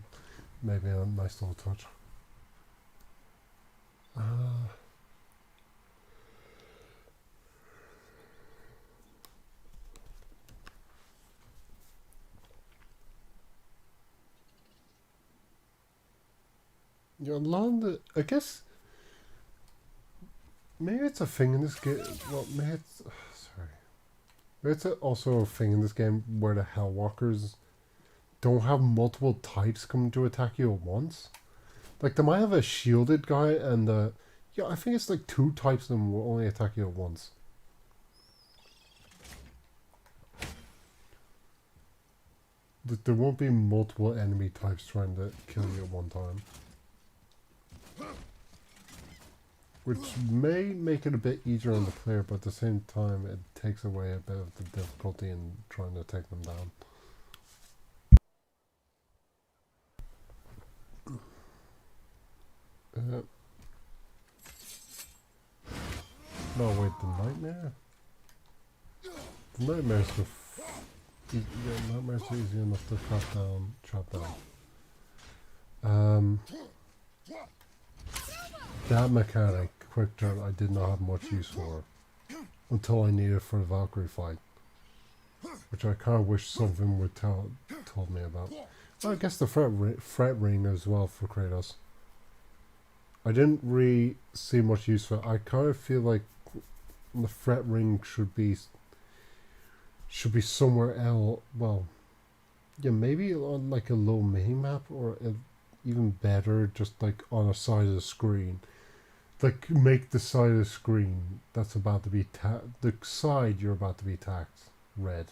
maybe a nice little touch. Yeah, I guess maybe it's a thing in this game. Well, maybe it's sorry. Maybe it's also a thing in this game where the Hellwalkers don't have multiple types coming to attack you at once. Like they might have a shielded guy and yeah, I think it's like 2 types of them will only attack you at once. There won't be multiple enemy types trying to kill you at one time. Which may make it a bit easier on the player, but at the same time it takes away a bit of the difficulty in trying to take them down. No, wait, the nightmare? The nightmare's nightmares are easy enough to trap down. That mechanic, quick turn, I did not have much use for until I needed it for the Valkyrie fight, which I kind of wish something would told me about. Well, I guess the threat ring as well for Kratos. I didn't really see much use for it. I kind of feel like the threat ring should be somewhere else. Well, yeah, maybe on like a low mini map, or even better, just like on a side of the screen. Like make the side of the screen that's about to be the side you're about to be attacked red.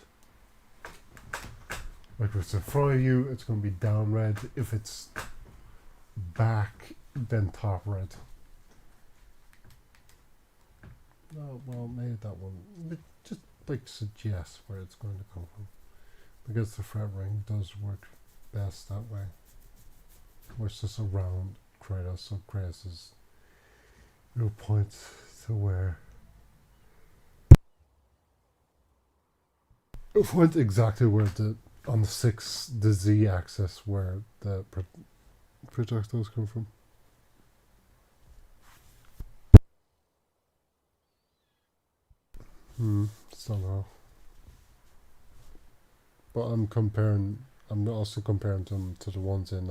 Like if it's in front of you, it's going to be down red. If it's back, then top red. Oh, well, maybe that one. But just like suggest where it's going to come from. Because the threat ring does work best that way. Where it's just around Kratos, so Kratos is no points to where. It points exactly where on the Z axis where the projectiles come from. Somehow. But I'm also comparing them to the ones in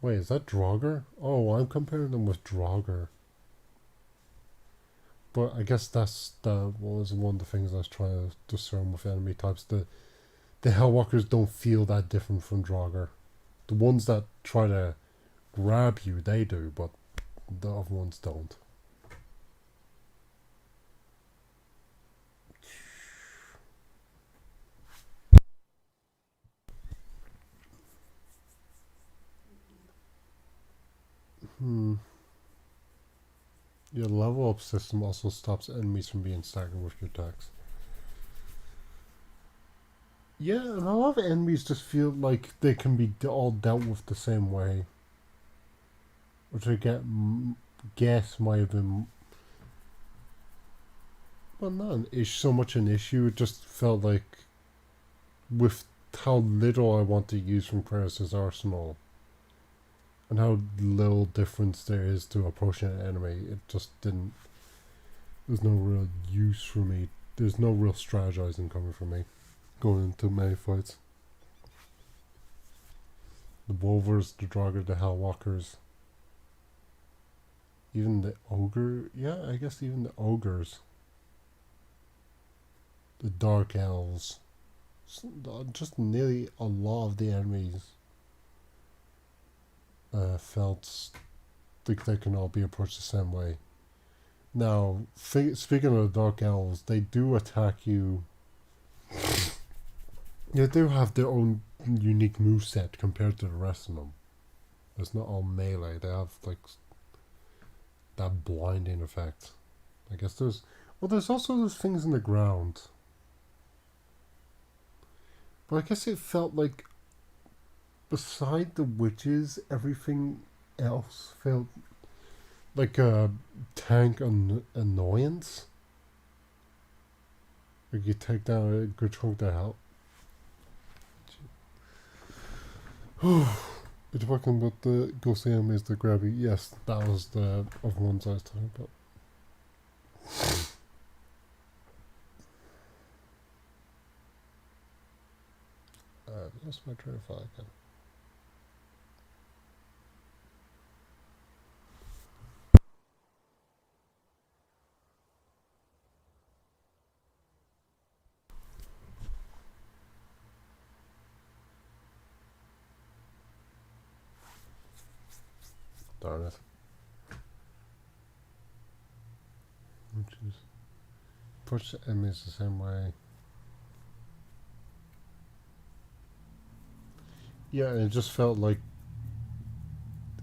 wait, is that Draugr? Oh, I'm comparing them with Draugr. But I guess was one of the things I was trying to discern with enemy types. The Hellwalkers don't feel that different from Draugr. The ones that try to grab you, they do, but the other ones don't. Your level up system also stops enemies from being staggered with your attacks. Yeah, and a lot of enemies just feel like they can be all dealt with the same way. Which I guess might have been... Well, not so much an issue, it just felt like with how little I want to use from Kratos' arsenal and how little difference there is to approaching an enemy, it just didn't... There's no real use for me. There's no real strategizing coming from me going into many fights. The Wolvers, the Draugr, the Hellwalkers, even the Ogre, yeah, I guess even the Ogres, the Dark Elves, just nearly a lot of the enemies felt like they can all be approached the same way. Now, speaking of the Dark Elves, they do attack you. They do have their own unique moveset compared to the rest of them. It's not all melee. They have like that blinding effect. I guess there's also those things in the ground. But I guess it felt like beside the witches, everything else felt like a tank annoyance. Like you take down a good chunk of health. You're talking about the ghostly enemies that grab you. Yes, that was the other ones I was talking about. Lost my train of thought again. Darn it. Jeez. Approach the enemies the same way. Yeah, it just felt like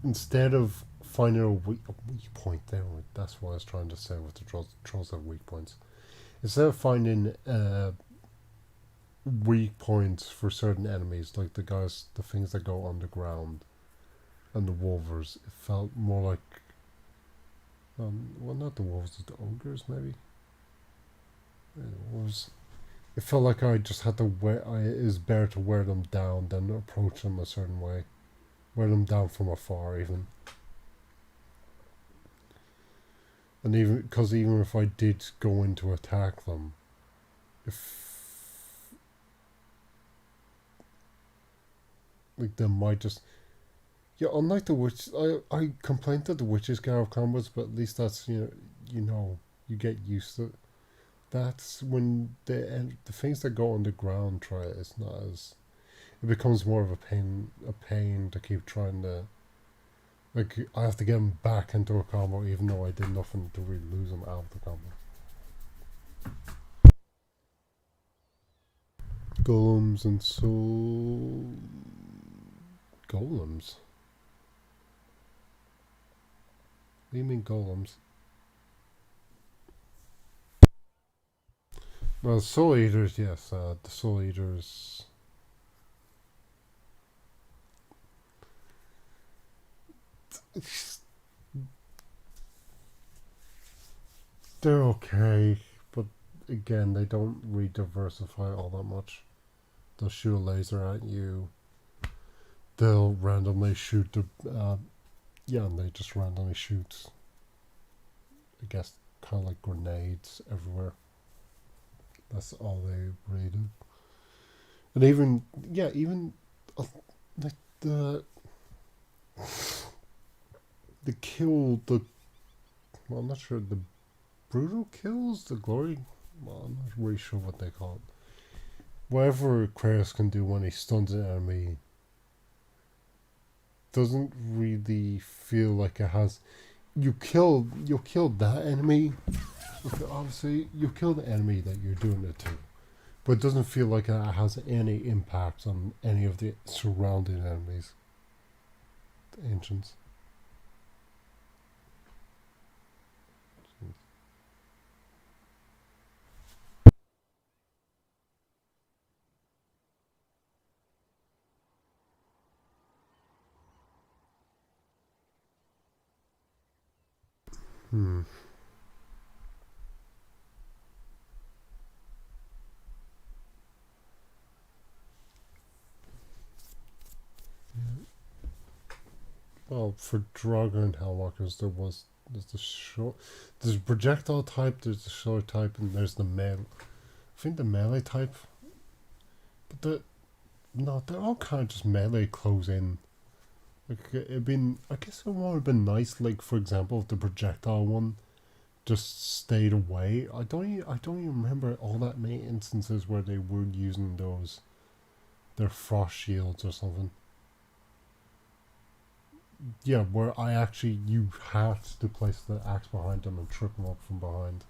instead of finding a weak point there, that's what I was trying to say with the trolls have weak points. Instead of finding weak points for certain enemies, like the things that go underground, and the wolvers, it felt more like, well, not the wolves, the ogres maybe. It felt like I just had to it is better to wear them down than approach them a certain way, wear them down from afar even. And even if I did go in to attack them, if like they might just, yeah, unlike the witch, I complained that the witches get out of combos, but at least that's you get used to it. That's when the things that go underground try it. It's not as, it becomes more of a pain to keep trying to, like, I have to get them back into a combo even though I did nothing to really lose them out of the combo. Golems and soul golems. What do you mean golems? Well, soul eaters, yes. The soul eaters. They're okay, but again, they don't really diversify all that much. They'll shoot a laser at you. They'll randomly shoot the. And they just randomly shoot. I guess kind of like grenades everywhere. That's all they really do. And even like the kill, well, I'm not sure, the brutal kills, the glory, well, I'm not really sure what they call it. Whatever Kratos can do when he stuns an enemy doesn't really feel like it has. You'll kill that enemy. Obviously, you kill the enemy that you're doing it to, but it doesn't feel like it has any impact on any of the surrounding enemies. The ancients. Hmm. Well, for Draugr and Hellwalkers, there's projectile type, there's the short type, and there's the melee. I think the melee type, but they're all kind of just melee close in. Like I guess it would have been nice, like for example, if the projectile one just stayed away. I don't even remember all that many instances where they were using their frost shields or something. Yeah, where you had to place the axe behind them and trip them up from behind.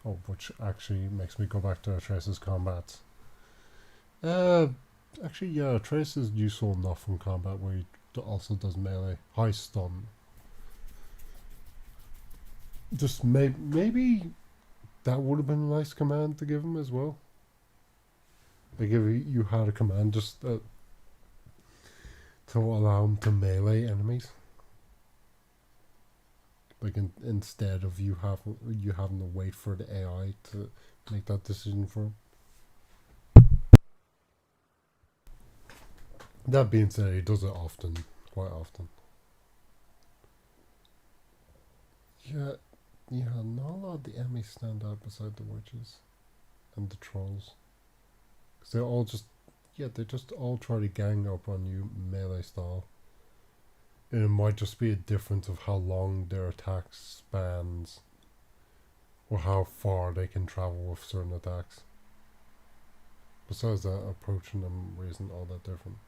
Oh, which actually makes me go back to Atreus' combat. Actually, yeah, Atreus is useful enough in combat where he also does melee. High stun. Just maybe that would have been a nice command to give him as well. Like if you had a command just to allow him to melee enemies. Like instead of you having to wait for the AI to make that decision for him. That being said, he does it often, quite often. Yeah, not a lot of the enemies stand out beside the witches and the trolls. Because they all just, they just all try to gang up on you melee style. And it might just be a difference of how long their attack spans or how far they can travel with certain attacks. Besides that, approaching them isn't all that different.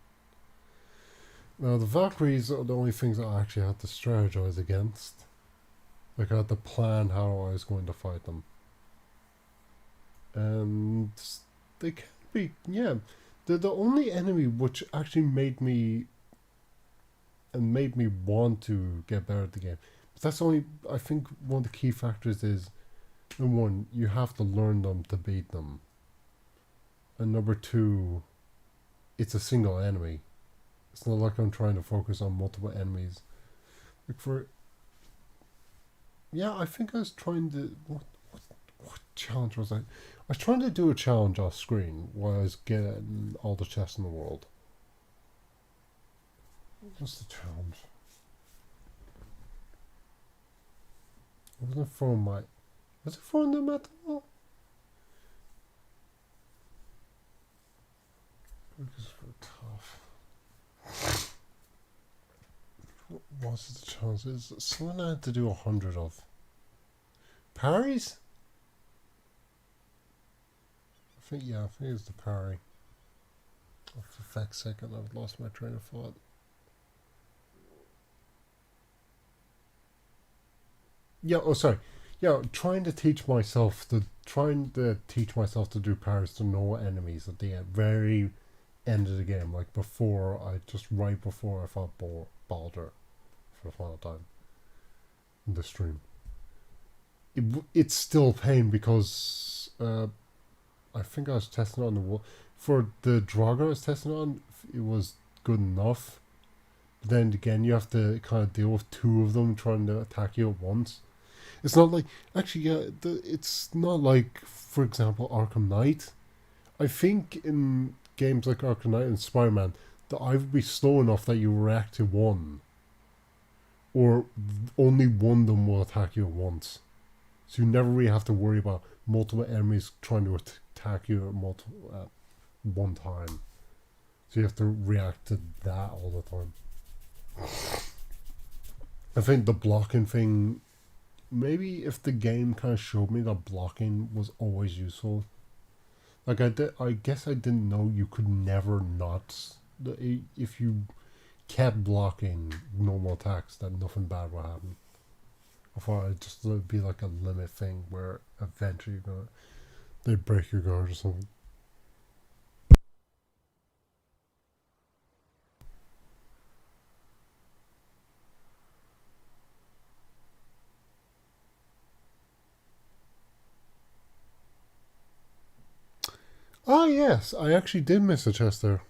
Now, the Valkyries are the only things that I actually had to strategize against. Like, I had to plan how I was going to fight them. And they can be, they're the only enemy which actually made me want to get better at the game. But that's only, I think one of the key factors is, number one, you have to learn them to beat them. And number two, it's a single enemy. It's not like I'm trying to focus on multiple enemies. Like I think I was trying to, what challenge was I? I was trying to do a challenge off screen while I was getting all the chests in the world. What's the challenge? Was it from the metal? Because we're tough. What was the challenge? Is something I had to do 100 of? Parries? I think it was the parry. Oh, for fuck's sake, I've lost my train of thought. Trying to teach myself to do parries to no enemies at the very end of the game, like right before I fought Baldur for the final time in the stream. It's still pain because I think I was testing it on the wall. For the Draugr I was testing it on, it was good enough. But then again, you have to kind of deal with two of them trying to attack you at once. It's not like, it's not like, for example, Arkham Knight. I think in games like Arkham Knight and Spider-Man, that I would be slow enough that you react to one. Or only one of them will attack you at once. So you never really have to worry about multiple enemies trying to attack you at one time. So you have to react to that all the time. I think the blocking thing, maybe if the game kind of showed me that blocking was always useful. Like I guess I didn't know you could never not, if you kept blocking normal attacks, that nothing bad would happen. I thought it'd be like a limit thing where eventually they'd break your guard or something. Ah, yes, I actually did miss a chest there.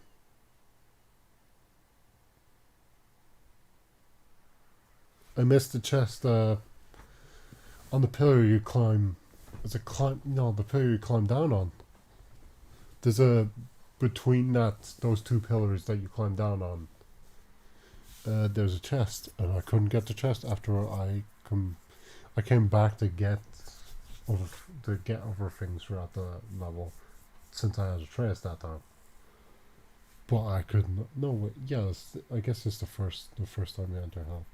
I missed the chest on the pillar you climb. The pillar you climb down on. There's between those two pillars that you climb down on. There's a chest, and I couldn't get the chest after I came back to get other things throughout the level, since I had a trace that time. But I couldn't. No, I guess it's the first time you enter hell.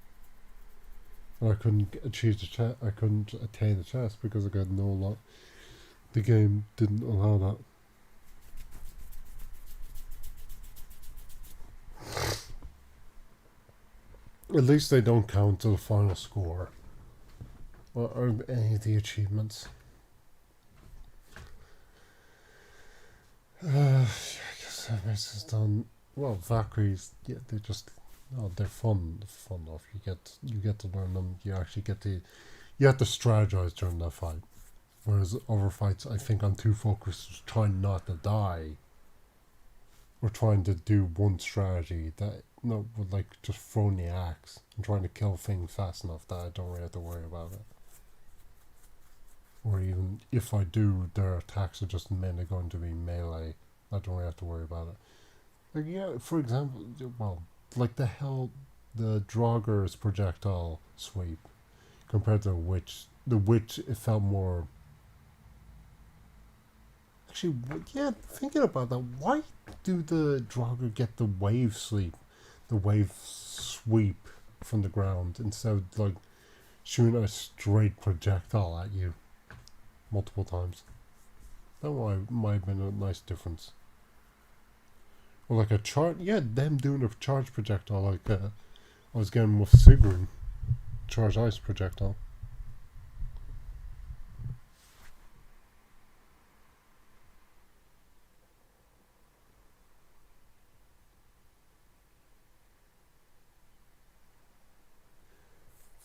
And I couldn't achieve the chest. I couldn't attain the chest because I got no luck. The game didn't allow that. At least they don't count to the final score or any of the achievements. I guess this is done. Well, Valkyries, they're fun enough. You get to learn them. You actually you have to strategize during that fight. Whereas other fights, I think I'm too focused trying not to die. Or trying to do one strategy with like just throwing the axe and trying to kill things fast enough that I don't really have to worry about it. Or even if I do, their attacks are just mainly going to be melee. I don't really have to worry about it. Like, yeah, for example, well, like the Draugur's projectile sweep compared to the witch, it felt more. Actually, yeah, thinking about that, why do the Draugur get the wave sweep from the ground instead of like shooting a straight projectile at you multiple times? That might have been a nice difference. Or like a charge, yeah, them doing a charge projectile like I was getting with Sigrun, charge ice projectile.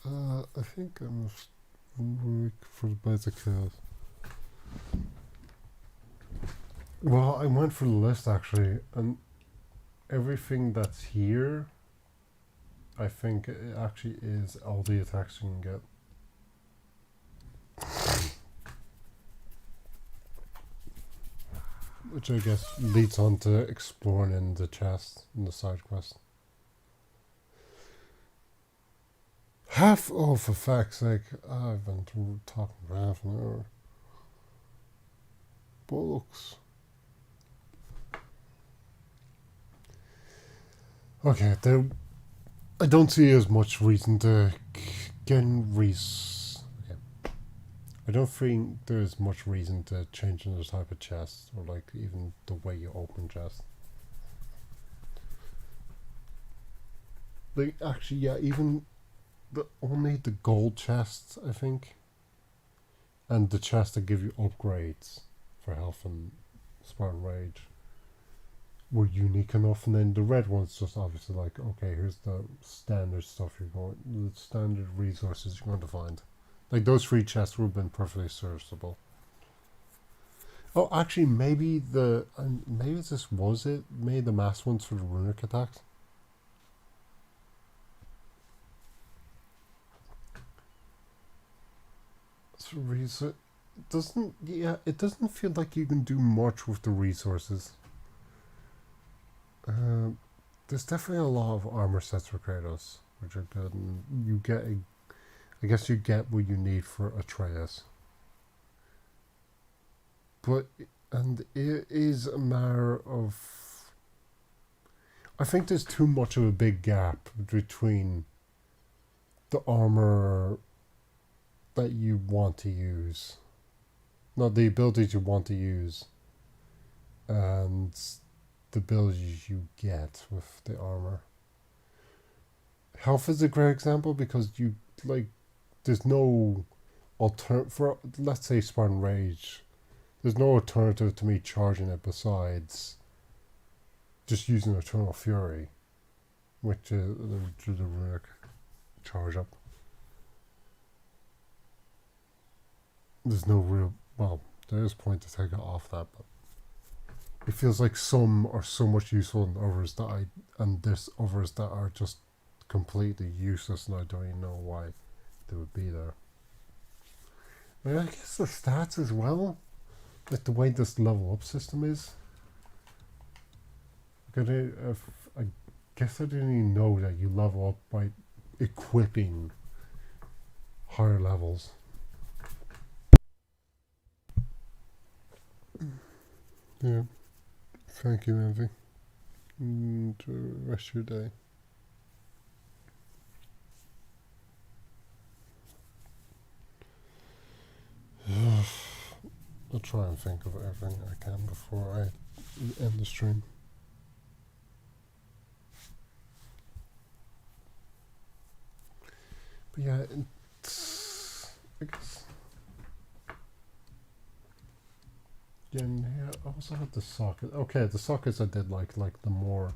I think I'm weak for the basic chaos. Well, I went for the list actually, and everything that's here, I think it actually is all the attacks you can get. Which I guess leads on to exploring in the chest, in the side quest. Oh, for fuck's sake, I've been talking for half an hour. Bollocks. Okay, I don't see as much reason to get I don't think there's much reason to change the type of chest or like even the way you open chests. Like actually, yeah, even only the gold chests, I think, and the chests that give you upgrades for health and Spartan Rage were unique enough, and then the red one's just obviously like, okay, here's the standard stuff the standard resources you're going to find. Like those 3 chests would have been perfectly serviceable. Oh, actually, maybe this was it. Maybe the mass ones for the runic attacks. It doesn't feel like you can do much with the resources. There's definitely a lot of armor sets for Kratos, which are good, and I guess you get what you need for Atreus. But it is a matter of, I think there's too much of a big gap between the armor that you want to use, not the abilities you want to use, and the abilities you get with the armor. Health is a great example because you like there's no alternative for, let's say, Spartan Rage. There's no alternative to me charging it besides just using Eternal Fury, which is the runic charge up. There's no real, well, there is a point to take it off that, but it feels like some are so much useful and there's others that are just completely useless, and I don't even know why they would be there. I mean, I guess the stats as well, like the way this level up system is. I guess I didn't even know that you level up by equipping higher levels. Yeah. Thank you, Envy. Enjoy the rest of your day. I'll try and think of everything I can before I end the stream. But yeah, I guess. Yeah, and yeah, I also had the socket. Okay, the sockets I did like the more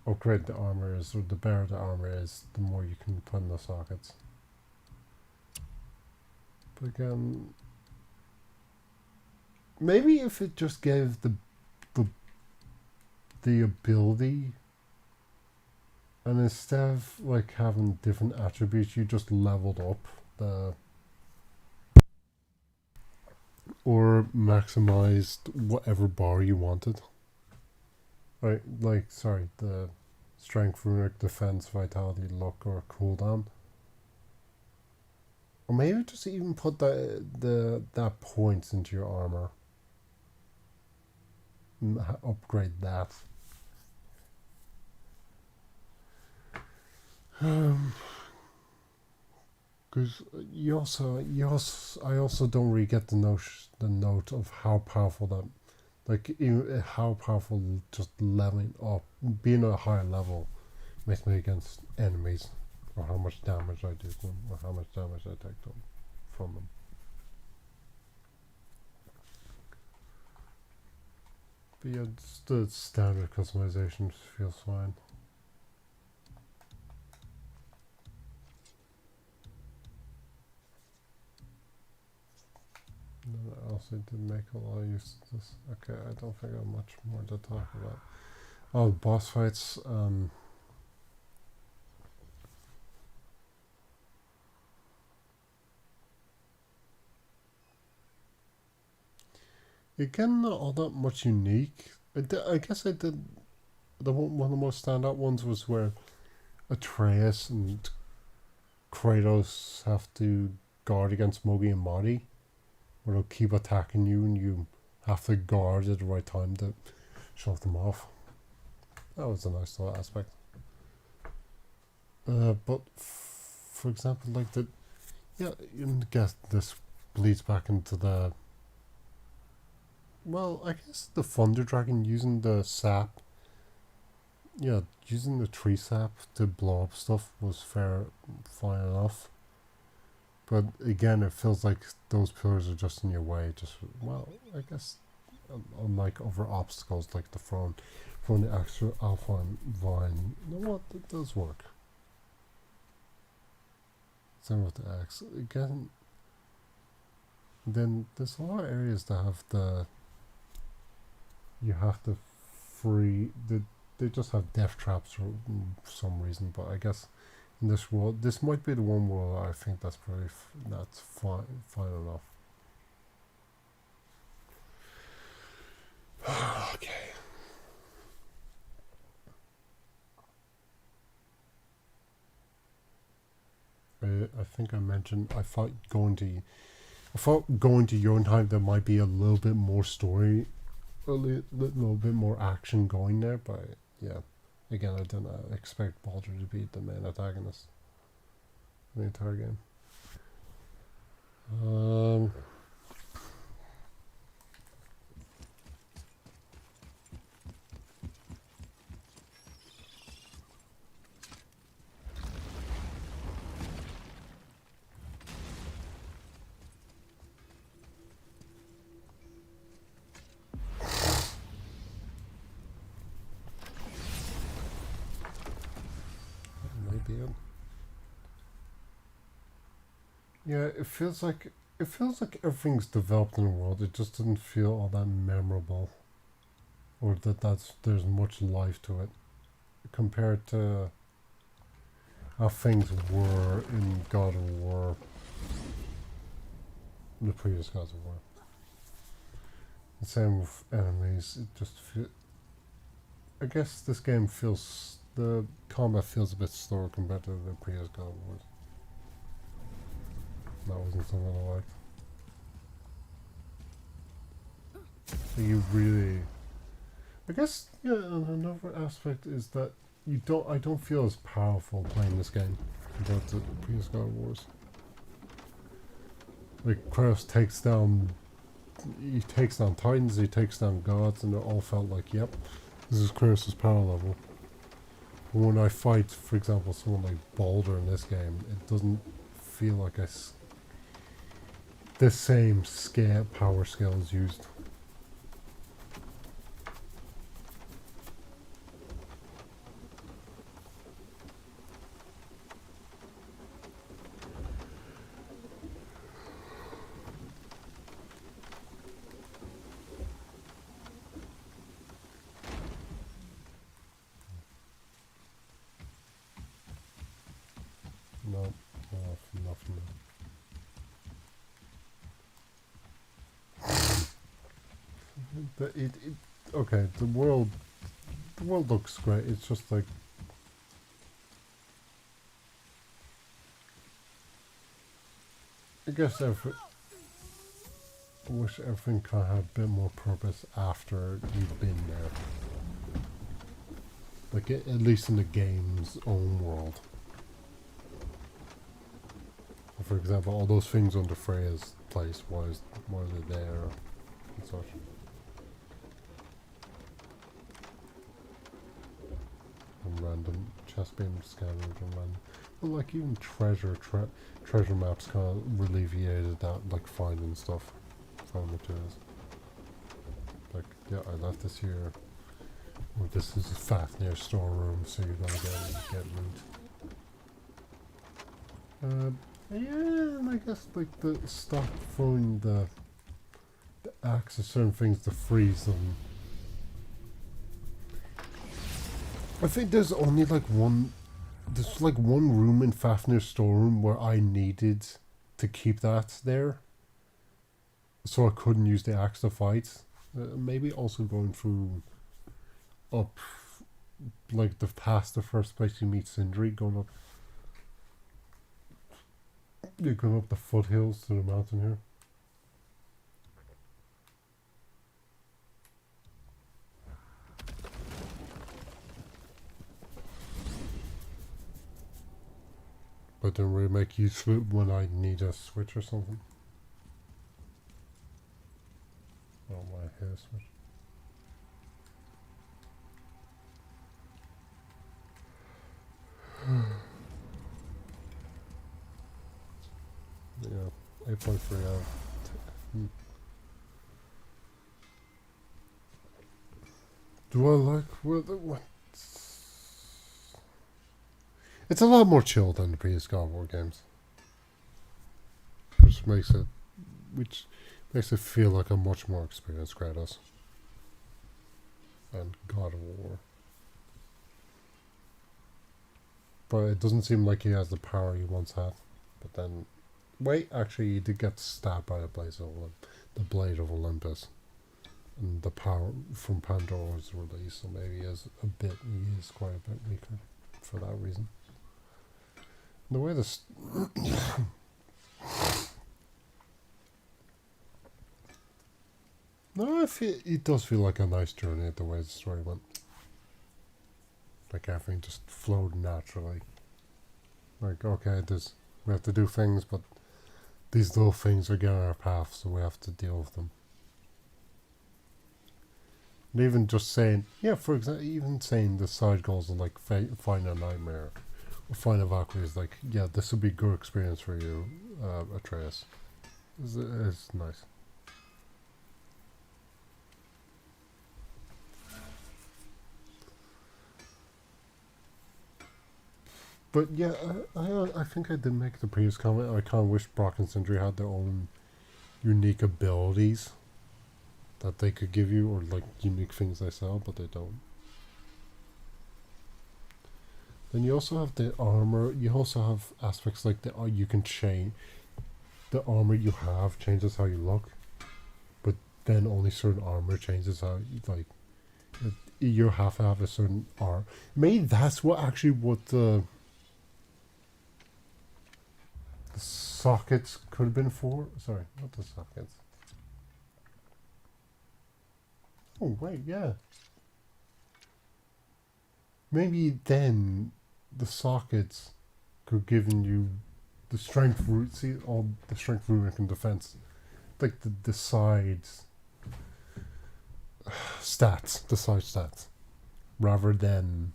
upgrade the armor is, or the better the armor is, the more you can put in the sockets. But again, maybe if it just gave the ability, and instead of like having different attributes, you just leveled up or maximized whatever bar you wanted. Right, like, sorry, the strength, runic, defense, vitality, luck, or cooldown. Or maybe just even put that points into your armor. And upgrade that. Because I also don't really get the note of how powerful that, like, even how powerful just leveling up, being at a higher level, makes me against enemies, or how much damage I do to them, or how much damage I take from them. But yeah, just the standard customization feels fine. And then I also did make a lot of use of this. Okay, I don't think I have much more to talk about. Oh, boss fights. Again, not all that much unique. I guess I did. One of the most standout ones was where Atreus and Kratos have to guard against Mogi and Marty, where they'll keep attacking you and you have to guard at the right time to shove them off. That was a nice little aspect. But for example, like you guess this bleeds back into the. Well, I guess the Thunder Dragon using the sap. Yeah, using the tree sap to blow up stuff was fine enough. But again, it feels like those pillars are just in your way. Just, well, I guess, unlike other obstacles like the throne the extra alpha and vine. You know what? It does work. Same with the X. Again, then there's a lot of areas that have you have to free. They just have death traps for some reason, but I guess in this world, this might be the one world I think that's that's fine enough. Okay. I think I mentioned I thought going to Jotunheim there might be a little bit more story, a little bit more action going there, but yeah, again I didn't expect Baldur to be the main antagonist in the entire game. Maybe it. Yeah, it feels like everything's developed in the world. It just doesn't feel all that memorable, or there's much life to it compared to how things were in God of War, the previous Gods of War. The same with enemies. It just I guess this game feels, the combat feels a bit slower compared to the previous God of War. That wasn't something I liked. You really, I guess, yeah. And another aspect is that I don't feel as powerful playing this game compared to the previous God of Wars. Like Kratos takes down Titans, he takes down gods, and it all felt like, yep, this is Kratos' power level. But when I fight, for example, someone like Baldur in this game, it doesn't feel like the same power scale is used. No, nothing. Okay, the world looks great. It's just like, I guess I wish everything kind of had a bit more purpose after you've been there. Like, at least in the game's own world. For example, all those things under Freya's place, why are they there and such. And random chest being scattered and random. But like even treasure maps kind of alleviated that, like finding stuff, finding materials. Like, yeah, I left this here. Or this is a Fafnir storeroom, so you're gonna get loot. Yeah, and I guess like the stop throwing the axe at certain things to freeze them. I think there's only like one room in Fafnir's storeroom where I needed to keep that there, so I couldn't use the axe to fight. Maybe also going through up like past the first place you meet Sindri, going up the foothills to the mountain here. But don't really make use of it when I need a switch or something. Oh, my hair switch. Yeah, 8.3 out. Do I like what? It's a lot more chill than the previous God of War games, which makes it feel like a much more experienced Kratos and God of War. But it doesn't seem like he has the power he once had. But then, wait, actually, he did get stabbed by the Blade of Olympus, and the power from Pandora was released. So maybe he is quite a bit weaker for that reason. The way this. No, it does feel like a nice journey the way the story went. Like everything just flowed naturally. Like, okay, we have to do things, but these little things are getting in our path, so we have to deal with them. And even just saying, yeah, for example, even saying the side goals of like find a nightmare, or find a Valkyrie is like, yeah, this would be a good experience for you, Atreus. It's nice. But yeah, I think I did make the previous comment. I kind of wish Brock and Sindri had their own unique abilities that they could give you, or like unique things they sell, but they don't. Then you also have the armor. You also have aspects like you can change the armor you have changes how you look, but then only certain armor changes how you like. You have to have a certain armor. Maybe that's what the sockets could have been for. Sorry, not the sockets. Oh wait, yeah. Maybe then the sockets could give you the strength root. See all the strength root and defense, like the sides stats, rather than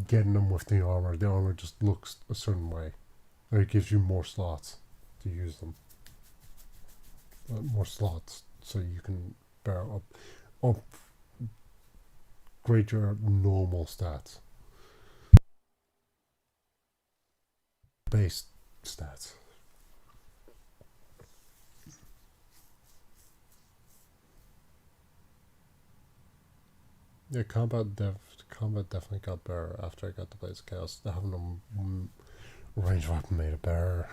getting them with the armor. The armor just looks a certain way. It gives you more slots to use them. More slots, so you can bear upgrade your normal stats. Base stats. Yeah, combat definitely got better after I got the Blades of Chaos. Having them range weapon made it better.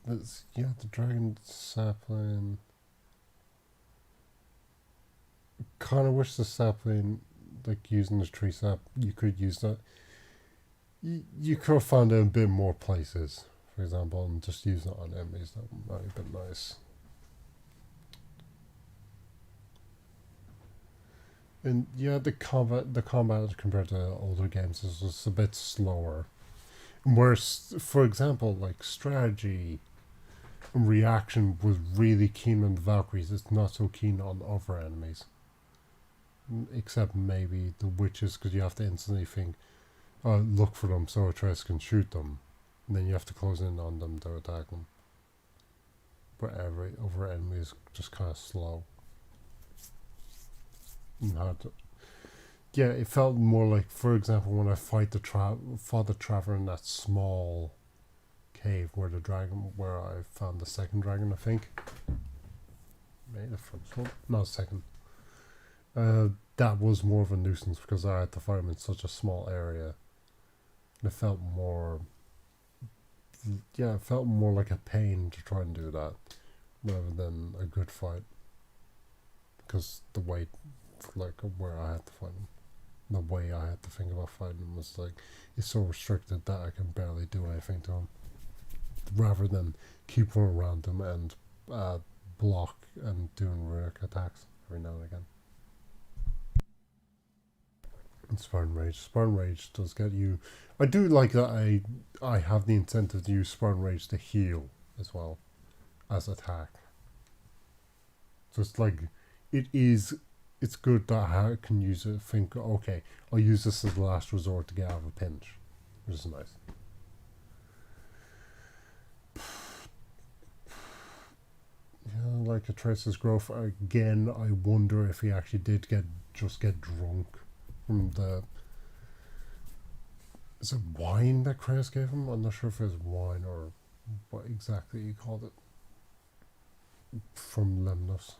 yeah, the dragon sapling. Kind of wish the sapling, like using the tree sap, you could use that. You could have found it in a bit more places, for example, and just use it on enemies. That might have been nice. And yeah, the combat compared to older games is just a bit slower. Whereas, for example, like strategy and reaction was really keen on the Valkyries. It's not so keen on other enemies, except maybe the witches, because you have to instantly think, look for them so Atreus can shoot them, and then you have to close in on them to attack them. But every other enemy is just kind of slow. And hard to, yeah, it felt more like, for example, when I fought the Traveler in that small cave where I found the second dragon, I think. Maybe the first one? No, second. That was more of a nuisance because I had to fight him in such a small area. And it felt more... Yeah, it felt more like a pain to try and do that rather than a good fight. Because the way, like, where I had to fight him. The way I had to think about fighting him was like, he's so restricted that I can barely do anything to him. Rather than keep running around him and block and doing runic attacks every now and again. And Spartan Rage. Spartan Rage does get you... I do like that I have the incentive to use Spartan Rage to heal as well as attack. So it's like, it's good that I can use it, think, okay, I'll use this as the last resort to get out of a pinch, which is nice. Yeah, like Atreus' growth, again, I wonder if he actually did just get drunk from the... Is it wine that Kratos gave him? I'm not sure if it was wine or what exactly he called it. From Lemnos.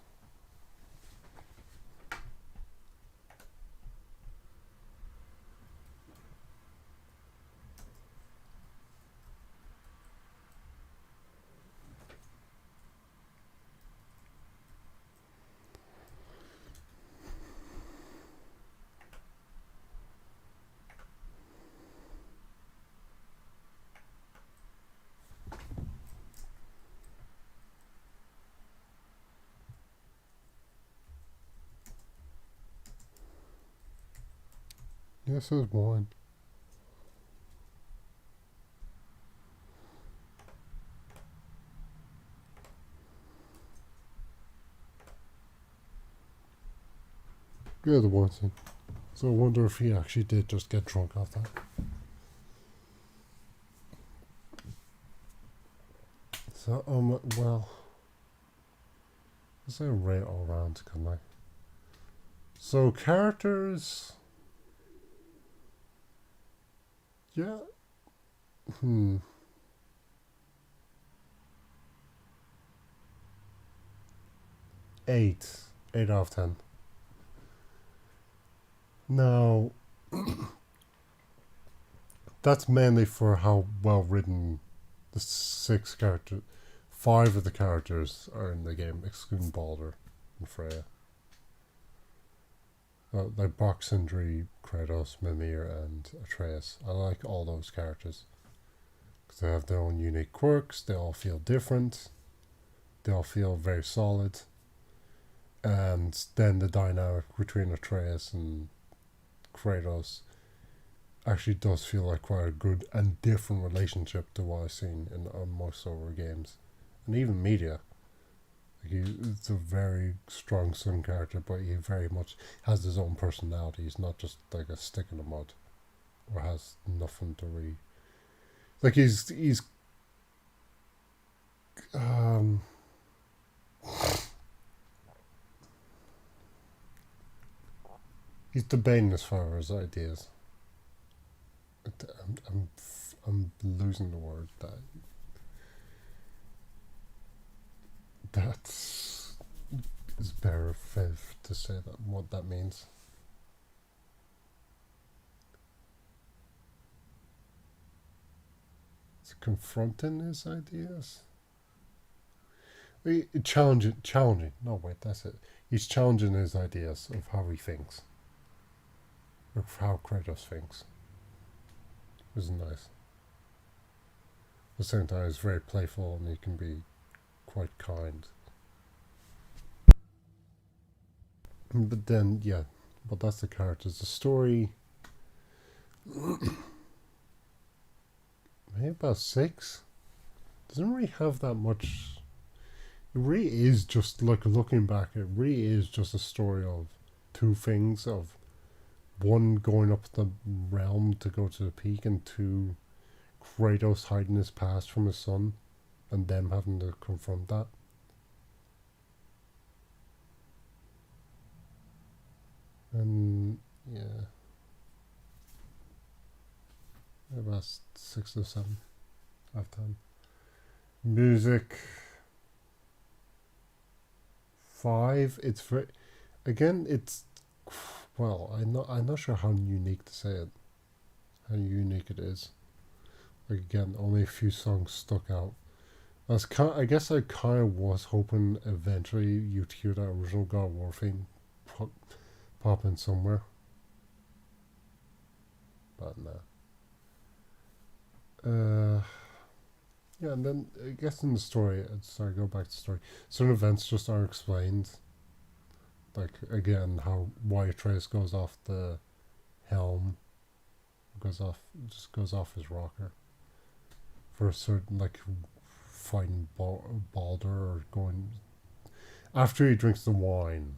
Yes, it was wine. Yeah, the wine thing. So I wonder if he actually did just get drunk off that. So, well, let's say rate all around, can I? So, characters... Yeah. 8. 8 out of 10. Now, that's mainly for how well written the 6 characters... 5 of the characters are in the game, excluding Baldur and Freya. Like Bach, Sindri, Kratos, Mimir, and Atreus. I like all those characters. Because they have their own unique quirks, they all feel different, they all feel very solid. And then the dynamic between Atreus and Kratos actually does feel like quite a good and different relationship to what I've seen in most other games. And even media. It's a very strong son character, but he very much has his own personality. He's not just like a stick in the mud, or has nothing to really... Like he's debating as far as ideas. I'm losing the word that's is better to say that what that means. It's confronting his ideas. Challenging. No, wait, that's it. He's challenging his ideas of how he thinks, of how Kratos thinks. It was nice. At the same time, he's very playful and he can be quite kind. But then, yeah, but that's the characters. The story, maybe about 6. Doesn't really have that much. It really is just like looking back. It really is just a story of two things: of one going up the realm to go to the peak, and two, Kratos hiding his past from his son, and them having to confront that. And yeah, about 6 or 7 out of 10. Music 5. It's very, again, it's, well, I'm not sure how unique to say it, how unique it is. Like, again, only a few songs stuck out. I guess I kind of was hoping eventually you'd hear that original God of War theme pop in somewhere, but no. Yeah, and then I guess in the story, sorry, go back to the story. Certain events just are explained, like again why Atreus goes off the helm, goes off his rocker for a certain, like, fighting Balder, or going after he drinks the wine.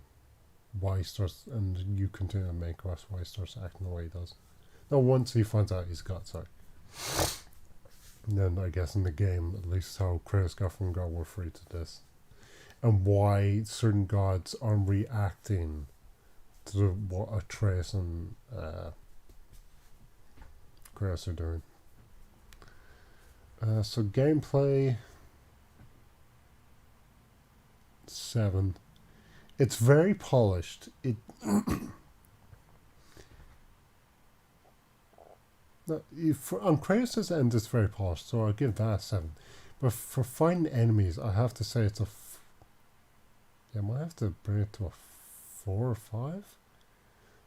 Why he starts, and you continue to make quest, why he starts acting the way he does. No, once he finds out he's got, sorry. And then I guess in the game, at least how Kratos got from God War 3 to this. And why certain gods aren't reacting to what Atreus and Kratos are doing. So gameplay 7. It's very polished. It no, on Kratos' end, it's very polished, so I'll give that a 7. But for fighting enemies, I have to say it's a. I might have to bring it to a 4 or 5.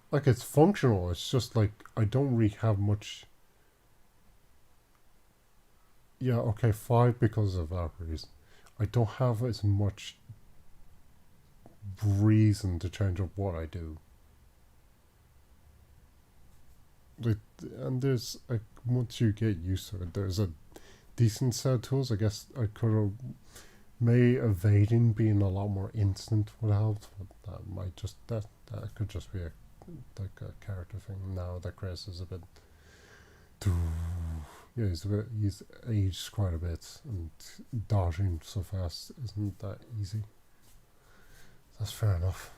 Like, it's functional. It's just like I don't really have much. Yeah, okay, 5 because of Valkyries. I don't have as much reason to change up what I do. And there's, like, once you get used to it, there's a decent set of tools. I guess I could have made evading being a lot more instant would help. That might just that could just be a character thing. Now that Chris is a bit too, yeah, he's aged quite a bit, and dodging so fast isn't that easy. That's fair enough.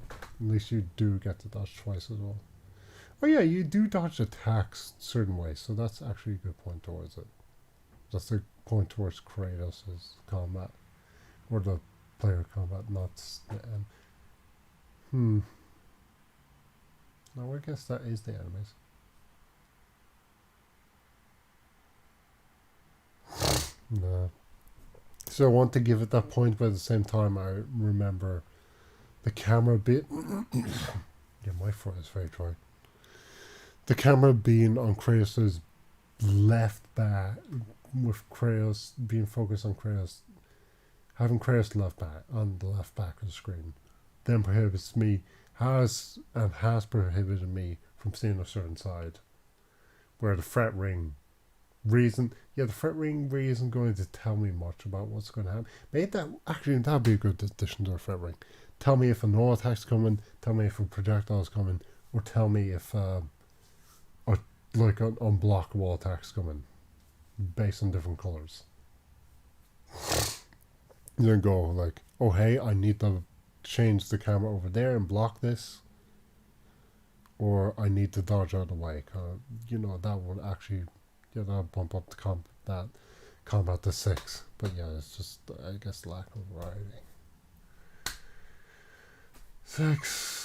At least you do get to dodge twice as well. Oh yeah, you do dodge attacks certain ways, so that's actually a good point towards it. That's a point towards Kratos' combat, or the player combat, not the end. No, I guess that is the enemies. No. So I want to give it that point, but at the same time I remember the camera bit. Yeah, my throat is very dry. The camera being on Kratos' left back, with Kratos being focused on Kratos, having Kratos left back on the left back of the screen, then prohibits me, has prohibited me from seeing a certain side, where the threat ring reason, the threat ring really isn't going to tell me much about what's going to happen. Maybe that'd be a good addition to the threat ring. Tell me if a normal attack's coming, tell me if a projectile's coming, or tell me if like an unblockable attack's coming, based on different colors. You then go like, oh hey, I need to change the camera over there and block this, or I need to dodge out of the way. That would actually, that'll bump up the combat to 6. But yeah, it's just, I guess, lack of variety. 6.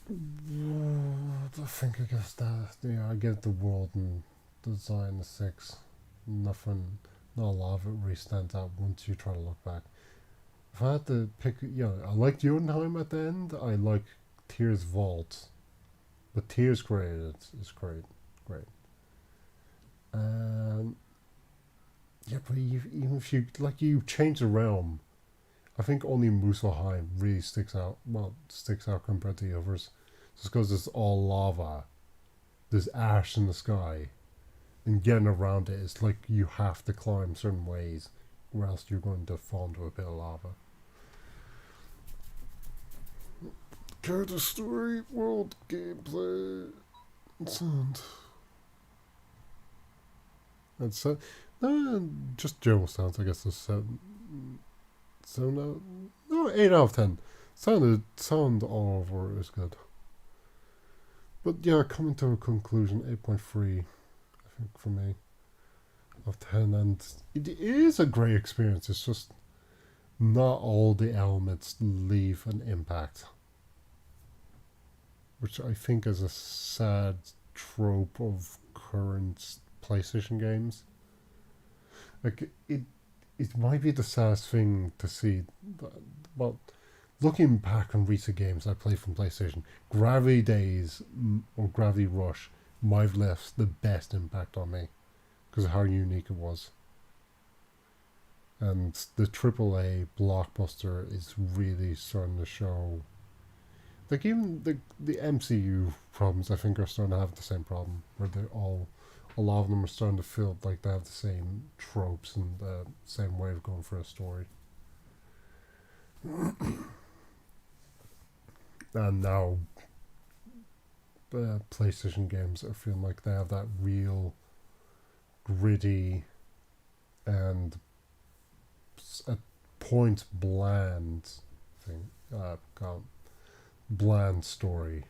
I think I guess that, I get the world and design the 6. Nothing, not a lot of it really stands out once you try to look back. If I had to pick, yeah, I like Jotunheim at the end. I like Tears Vault, but Tears great. It's great, great. Yeah, but even if you change the realm, I think only Muspelheim really sticks out. Well, sticks out compared to the others, just because it's all lava. There's ash in the sky, and getting around it is like you have to climb certain ways, or else you're going to fall into a pit of lava. Character story, world, gameplay, and sound. That's just general sounds. I guess the 8 out of 10. Sound all over is good. But yeah, coming to a conclusion, 8.3, I think for me, of 10, and it is a great experience. It's just not all the elements leave an impact, which I think is a sad trope of current PlayStation games. Like it might be the saddest thing to see, but looking back on recent games I played from PlayStation, Gravity Days or Gravity Rush might have left the best impact on me because of how unique it was. And the AAA blockbuster is really starting to show. Like even the MCU problems, I think, are starting to have the same problem where a lot of them are starting to feel like they have the same tropes and the same way of going for a story. And now PlayStation games are feeling like they have that real gritty and at points bland thing. Bland story.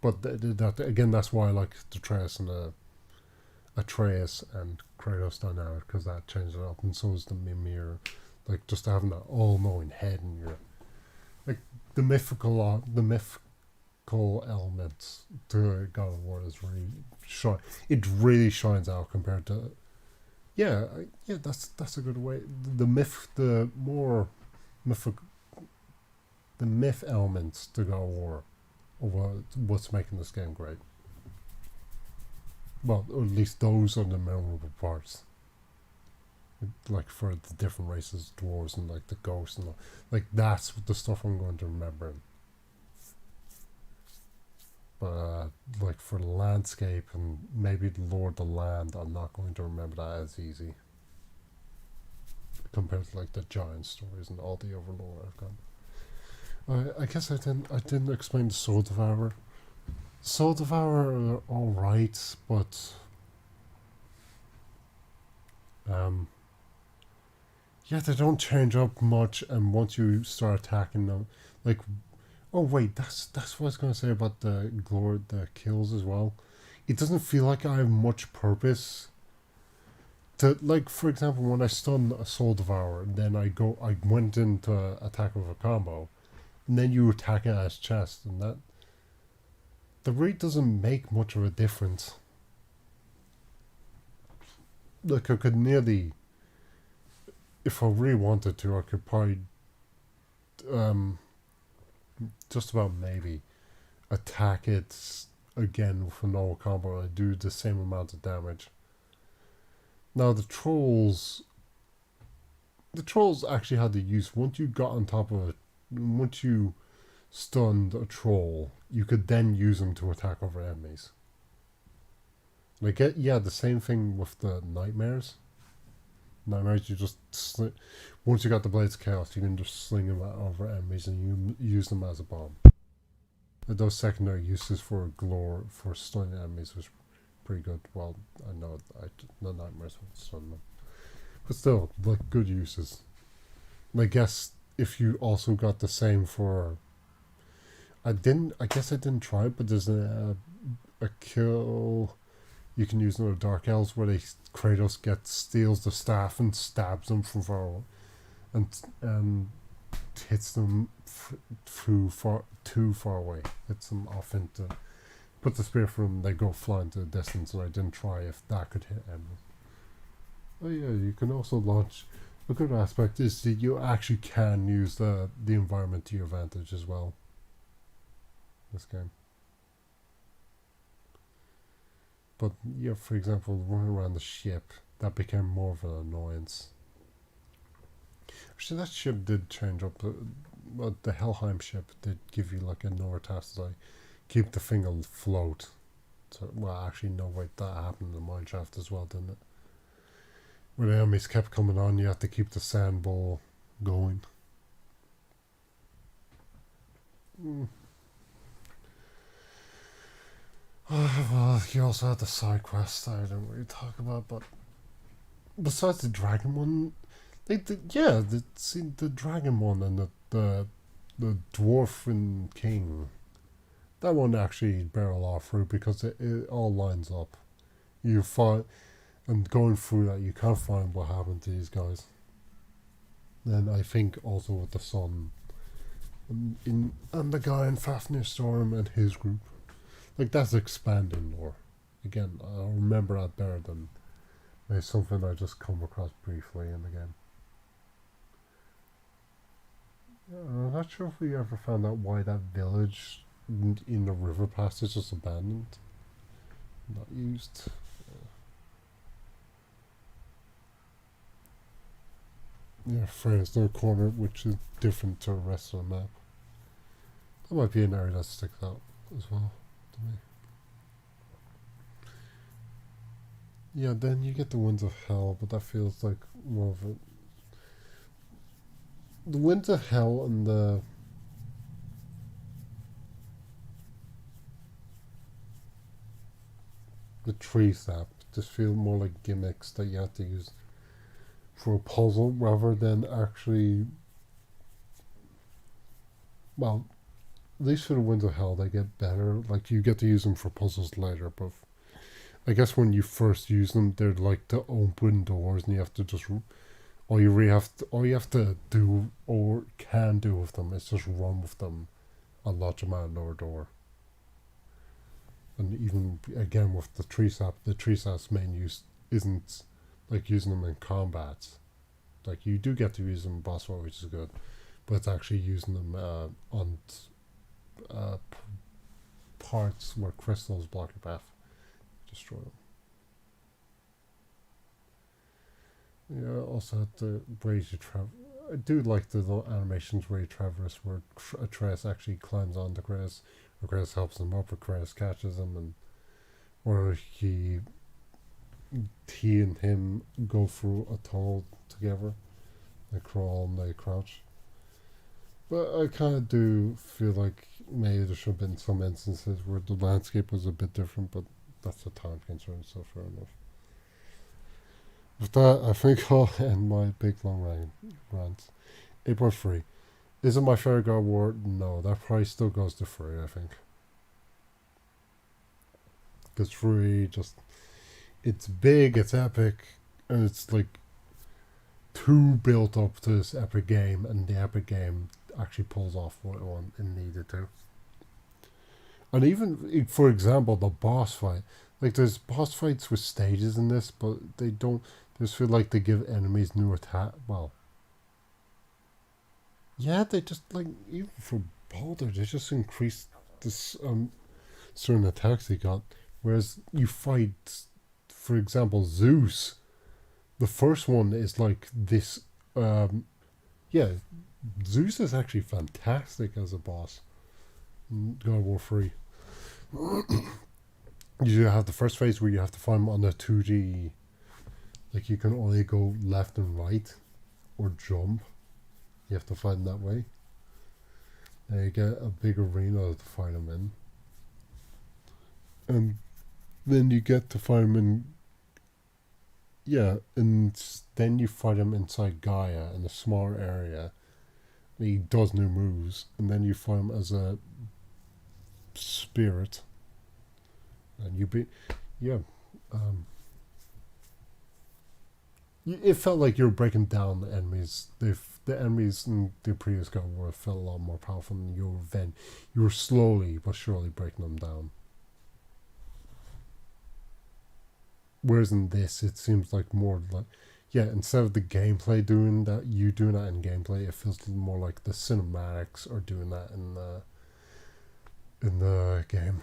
But that again, that's why I like the Atreus and Kratos dynamic, because that changes it up, and so is the Mimir. Like just having that all-knowing head in your, like the mythical elements to God of War is really shine. It really shines out compared to, that's a good way. The myth elements to God of War over what's making this game great. Well, or at least those are the memorable parts. Like for the different races, dwarves and like the ghosts and all. Like that's the stuff I'm going to remember. But like for the landscape and maybe the lore of the land, I'm not going to remember that as easy compared to like the giant stories and all the other lore I've got. I guess I didn't explain the Soul Devourer. Soul Devourer are alright, but they don't change up much, and once you start attacking them, like, oh wait, that's what I was gonna say about the kills as well. It doesn't feel like I have much purpose to, like, for example, when I stun a Soul Devourer, then I went into attack with a combo, and then you attack it at its chest, and that really doesn't make much of a difference. Like, I could nearly, if I really wanted to, I could probably just about maybe attack it again with a normal combo and I do the same amount of damage. Now the trolls actually had to use, once you got on top of it, once you stunned a troll, you could then use them to attack other enemies. Like, the same thing with the nightmares. Nightmares, you just once you got the Blades of Chaos, you can just sling them at other enemies and you use them as a bomb. And those secondary uses for stunning enemies was pretty good. Well, I know the nightmares would stun them, but still, like, good uses. And I guess if you also got the same for, I guess I didn't try it, but there's a kill you can use in the Dark Elves where Kratos steals the staff and stabs them from far away, and hits them too far away. Hits them off into, put the spear through them, they go flying to the distance, and I didn't try if that could hit enemies. Oh yeah, you can also launch a good aspect is that you actually can use the environment to your advantage as well. This game. But yeah, for example, running around the ship, that became more of an annoyance. Actually, that ship did change up. But the Helheim ship did give you like another task, like keep the thing afloat. So, well, actually, no, wait, that happened in the mineshaft as well, didn't it? When the enemies kept coming on, you had to keep the sand ball going. Well, you also had the side quest I didn't really talk about, but besides the dragon one, the dragon one and the dwarfen king, that one actually bear a lot of fruit because it all lines up. You find, and going through that, you can't find what happened to these guys. Then I think also with the son, and the guy in Fafnir Storm and his group, like that's expanding lore. Again, I remember that better than it's something I just come across briefly in the game. I'm not sure if we ever found out why that village in the river passage is abandoned, not used. Yeah, Fresno corner, which is different to the rest of the map. That might be an area that sticks out as well to me. Yeah, then you get the Winds of Hell, but that feels like more of a... The Winds of Hell and the tree sap just feel more like gimmicks that you have to use for a puzzle rather than actually... Well, at least for the Winds of Hell, they get better. Like, you get to use them for puzzles later, but I guess when you first use them, they're like to open doors, and you have to just... All you have to do or can do with them is just run with them and launch them out another door. And even again with the tree sap's main use isn't like using them in combat. Like, you do get to use them in boss fight, which is good, but it's actually using them on parts where crystals block your path. Destroy them. Yeah, also had the ways you travel. I do like the little animations where you traverse, where Atreus actually climbs on the Kratos, or Kratos helps him up, or Kratos catches him, and or he and him go through a tunnel together. They crawl and they crouch. But I kind of do feel like maybe there should have been some instances where the landscape was a bit different, but that's a time concern, so fair enough. With that, I think I'll end my big long rant. 8.3. Is it my favorite God of War? No, that probably still goes to 3, I think. Because 3 just... It's big, it's epic, and it's like too built up to this epic game, and the epic game actually pulls off what it needed to. And even, for example, the boss fight. Like, there's boss fights with stages in this, but they don't... just feel like they give enemies new attack. Well, yeah, they just like, even for Baldur, they just increase this certain attacks they got. Whereas you fight, for example, Zeus. The first one is like this. Yeah, Zeus is actually fantastic as a boss. God of War 3. You have the first phase where you have to find him on a 2D. Like, you can only go left and right or jump. You have to fight him that way. Then you get a big arena to fight him in. And then you get to fight him in... Yeah, and then you fight him inside Gaia in a smaller area. He does new moves. And then you fight him as a spirit. And you be... Yeah. It felt like you were breaking down the enemies. The enemies in the previous God of War felt a lot more powerful than you were then. You were slowly but surely breaking them down. Whereas in this, it seems like more like yeah, instead of the gameplay doing that, you doing that in gameplay, it feels a little more like the cinematics are doing that in the game.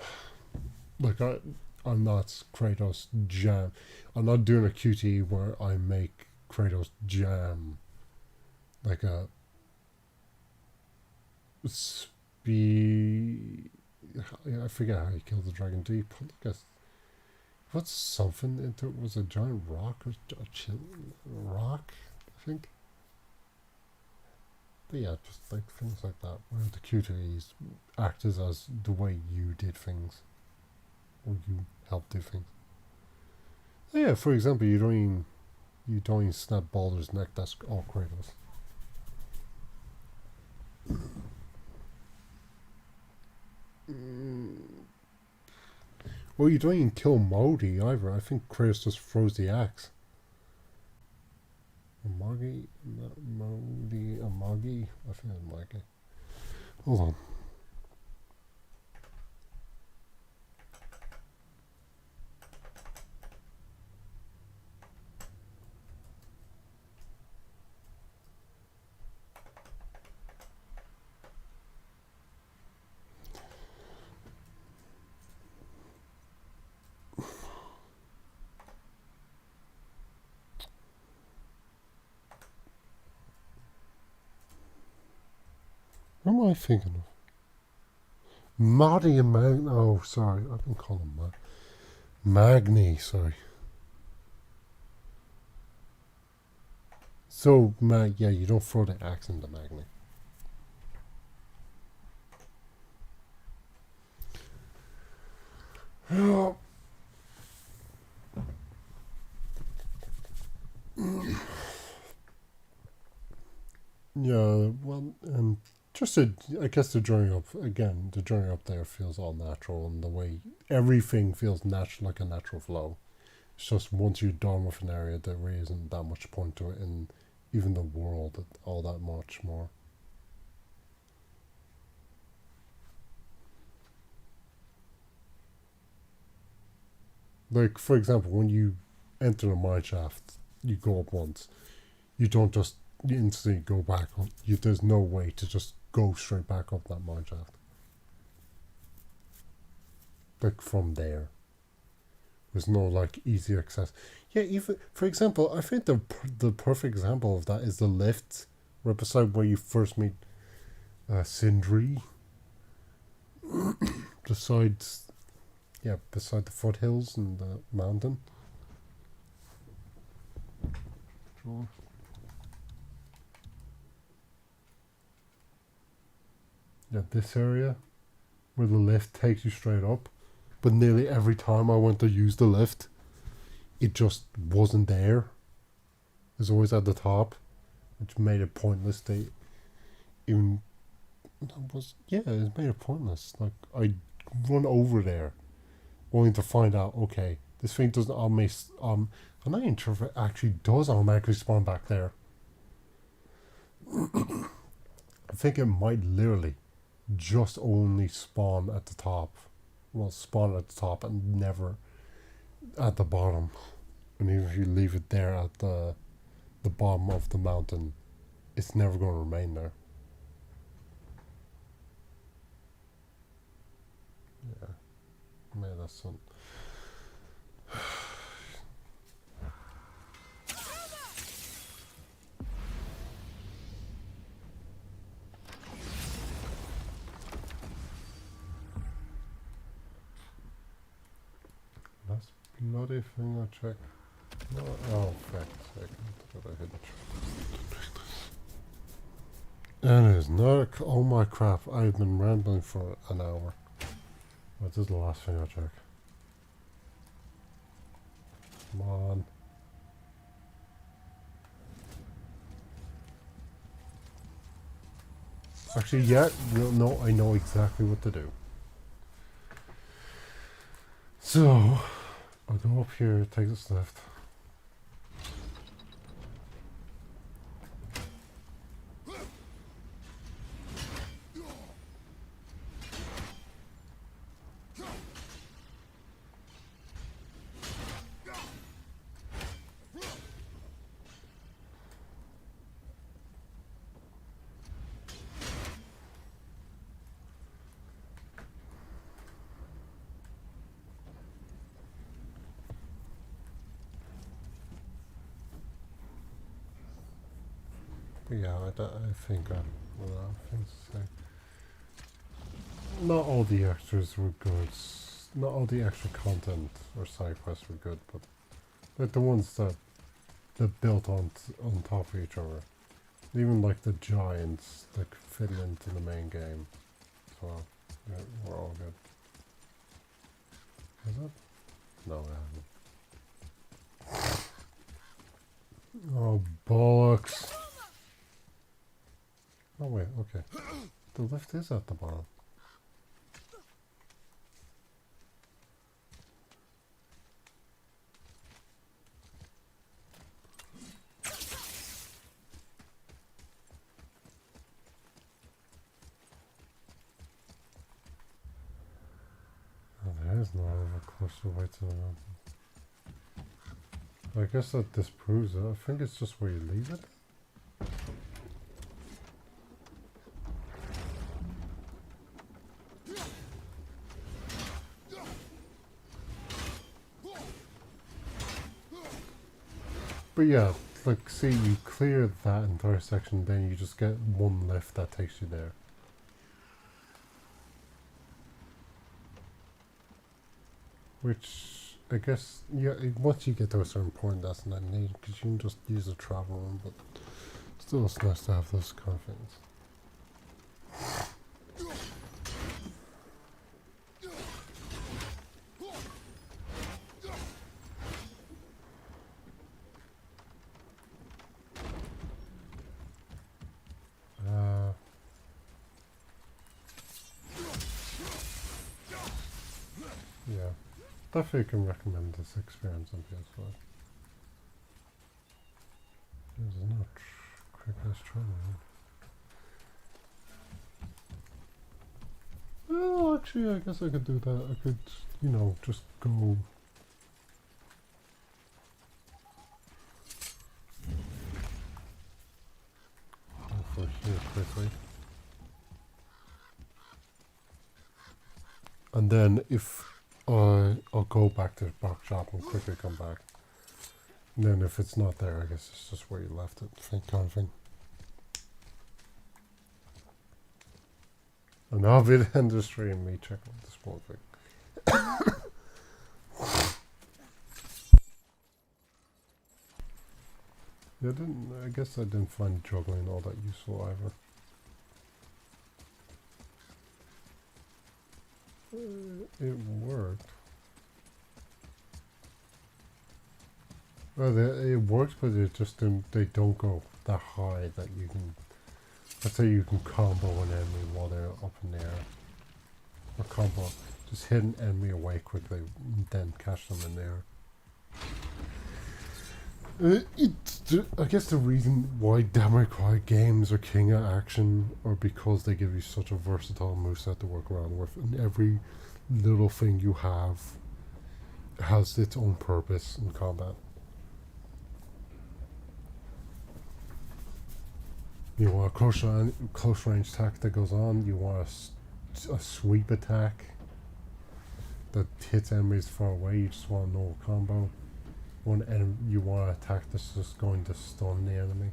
Like I'm not Kratos jam. I'm not doing a QTE where I make Kratos jam like a speed. I forget how you kill the dragon. Do you put like a what's something into it? Was a giant rock or a rock? I think. But yeah, just like things like that, where the QTEs act as the way you did things, or you helped do things. Oh yeah, for example, you don't even snap Baldur's neck. That's all Kratos. Well, you don't even kill Modi either. I think Kratos just throws the axe. Amagi? Modi? Amagi? I think it's Amagi. Hold on. What am I thinking of? Modi and Magni. Oh, sorry. I've been calling him Magni, sorry. So, yeah, you don't throw the axe into Magni. Yeah, well, and just I guess the journey up again. The journey up there feels all natural, and the way everything feels natural, like a natural flow. It's just once you're done with an area, there really isn't that much point to it, and even the world all that much more. Like for example, when you enter the mine shaft, you go up once. You don't just instantly go back up. There's no way to just go straight back up that mine shaft. Like from there. There's no like easy access. Yeah, even for example, I think the perfect example of that is the lift right beside where you first meet Sindri. beside the foothills and the mountain. Sure. Yeah, this area where the lift takes you straight up, but nearly every time I went to use the lift, it just wasn't there. It's always at the top, which made it pointless. It made it pointless. Like I run over there, only to find out, okay, this thing doesn't I'm not even sure if it actually does automatically spawn back there. I think it might literally just only spawn at the top. Well, spawn at the top and never at the bottom. And even if you leave it there at the bottom of the mountain, it's never going to remain there. Yeah. Man, that's something. Last bloody thing I checked. No, oh, fact sake. What I hit. And it is not. Oh my crap! I've been rambling for an hour. What is the last thing I check? Come on. Actually, yeah, no, I know exactly what to do. So, I'll go up here, take this left. But yeah, I think well, I think to say. Not all the extras were good. Not all the extra content or side quests were good, but like the ones that built on top of each other. Even like the giants like fit into the main game. So yeah, we're all good. Is it? No, we haven't. Oh bollocks! Oh wait, okay. The lift is at the bottom. Oh, there is no other closer way to the mountain. I guess that disproves it. I think it's just where you leave it. But yeah, like see, you clear that entire section, then you just get one lift that takes you there. Which, I guess, yeah, once you get to a certain point, that's not needed, because you can just use a travel room, but still it's nice to have those kind of things. Yeah, definitely can recommend this experience on PS5. There's no quick as traveling. Well, actually, I guess I could do that. I could, you know, just go. Over here quickly. And then if I'll go back to the box shop and quickly come back. And then if it's not there, I guess it's just where you left it, kind of thing. And I'll be the end of the stream, me checking this one thing. Yeah, I guess I didn't find juggling all that useful either. It worked. Well, it works, but it just they don't go that high that you can. Let's say you can combo an enemy while they're up in the air. Or combo, just hit an enemy away quickly, and then catch them in the air. I guess the reason why Devil May Cry games are king of action are because they give you such a versatile moveset to work around with, and every little thing you have has its own purpose in combat. You want a close range attack that goes on, you want a sweep attack that hits enemies far away, you just want a normal combo. You want an attack that's just going to stun the enemy.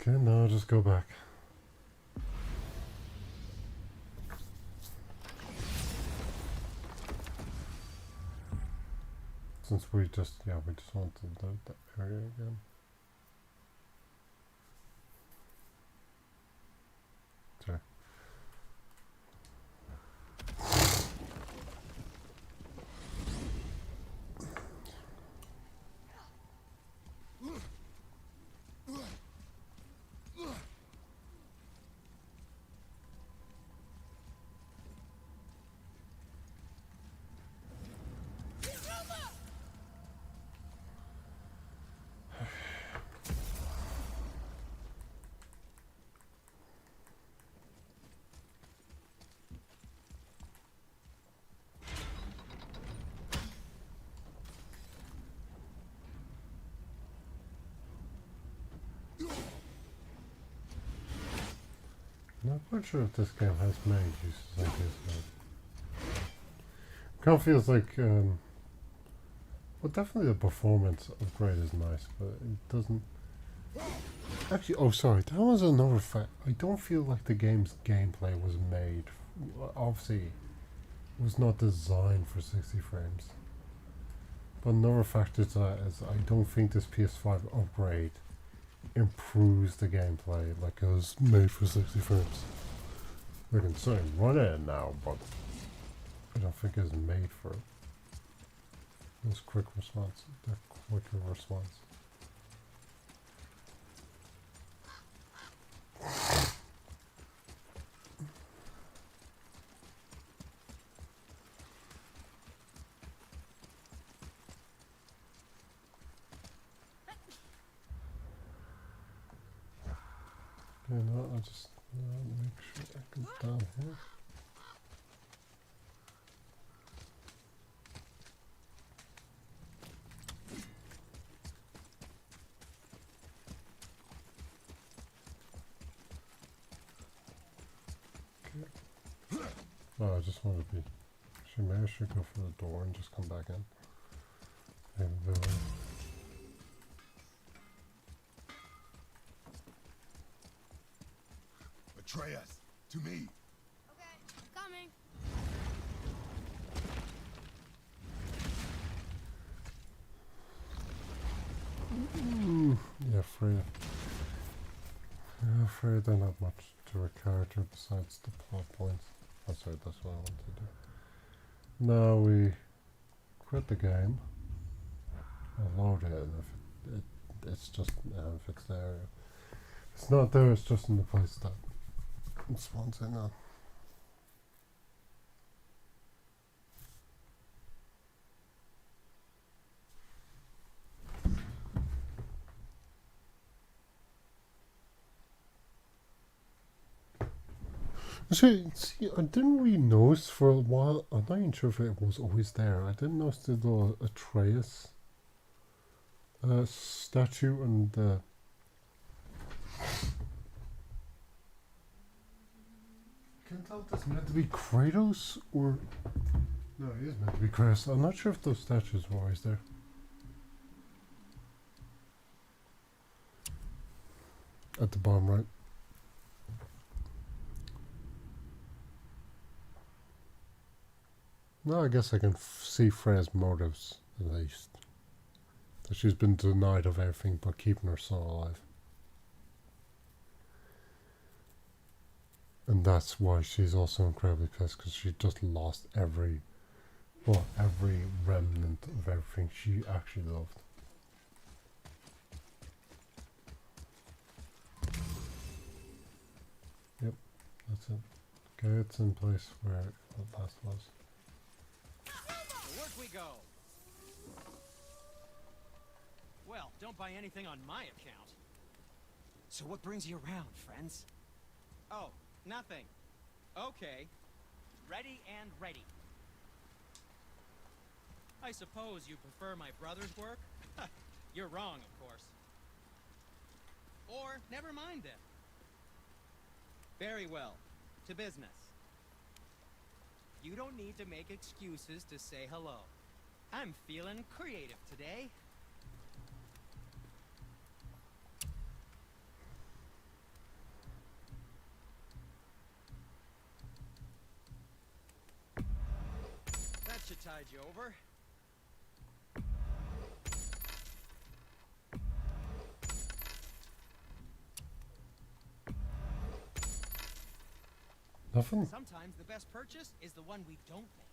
Okay, now I'll just go back. Since we just want to load that area again. Okay. Not sure if this game has many uses like this. Kind of feels like, well, definitely the performance upgrade is nice, but it doesn't. Actually, oh sorry, that was another fact. I don't feel like the game's gameplay was made. Obviously, it was not designed for 60 frames. But another factor to that is I don't think this PS5 upgrade improves the gameplay like it was made for 60 frames. We can certainly run it now, but I don't think it's made for it. This quick response, the quicker response. You know, I'll just make sure I go down here. Okay. Oh, I just want to be. Actually, maybe I should go for the door and just come back in. And Betray us. To me. Okay, coming. yeah, Freya. Yeah, Freya don't have much to her character besides the plot points. Oh, sorry, that's what I want to do. Now we quit the game. I'll load it, and if it's just if it's there, it's not there. It's just in the place that it spawns in on. See, I didn't really notice for a while. I'm not even sure if it was always there. I didn't notice the little Atreus statue and the. I can't tell if that's meant to be Kratos or. No, it is meant to be Kratos. I'm not sure if those statues were always there. At the bottom right. No, I guess I can see Freya's motives, at least. That she's been denied of everything but keeping her son alive. And that's why she's also incredibly pissed, because she just lost every remnant of everything she actually loved. Yep, that's it. Okay, it's in place where it last was. Work we go. Well, don't buy anything on my account. So what brings you around, friends? Oh, nothing. Okay. Ready and ready. I suppose you prefer my brother's work? You're wrong, of course. Or, never mind then. Very well. To business. You don't need to make excuses to say hello. I'm feeling creative today. That should tide you over. Nothing? Sometimes the best purchase is the one we don't make.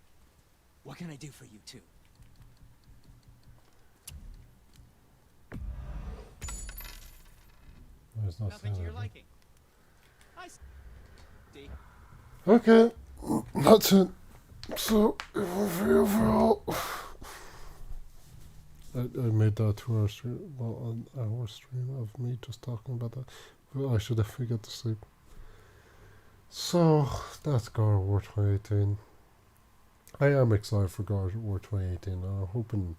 What can I do for you two? There's Nothing to your anything. liking. I see. Okay, that's it. So, overall, I made that 2 hour stream, well, an hour stream of me just talking about that. Well, I should definitely get to sleep. So, that's God of War 2018. I am excited for God of War 2018. I'm hoping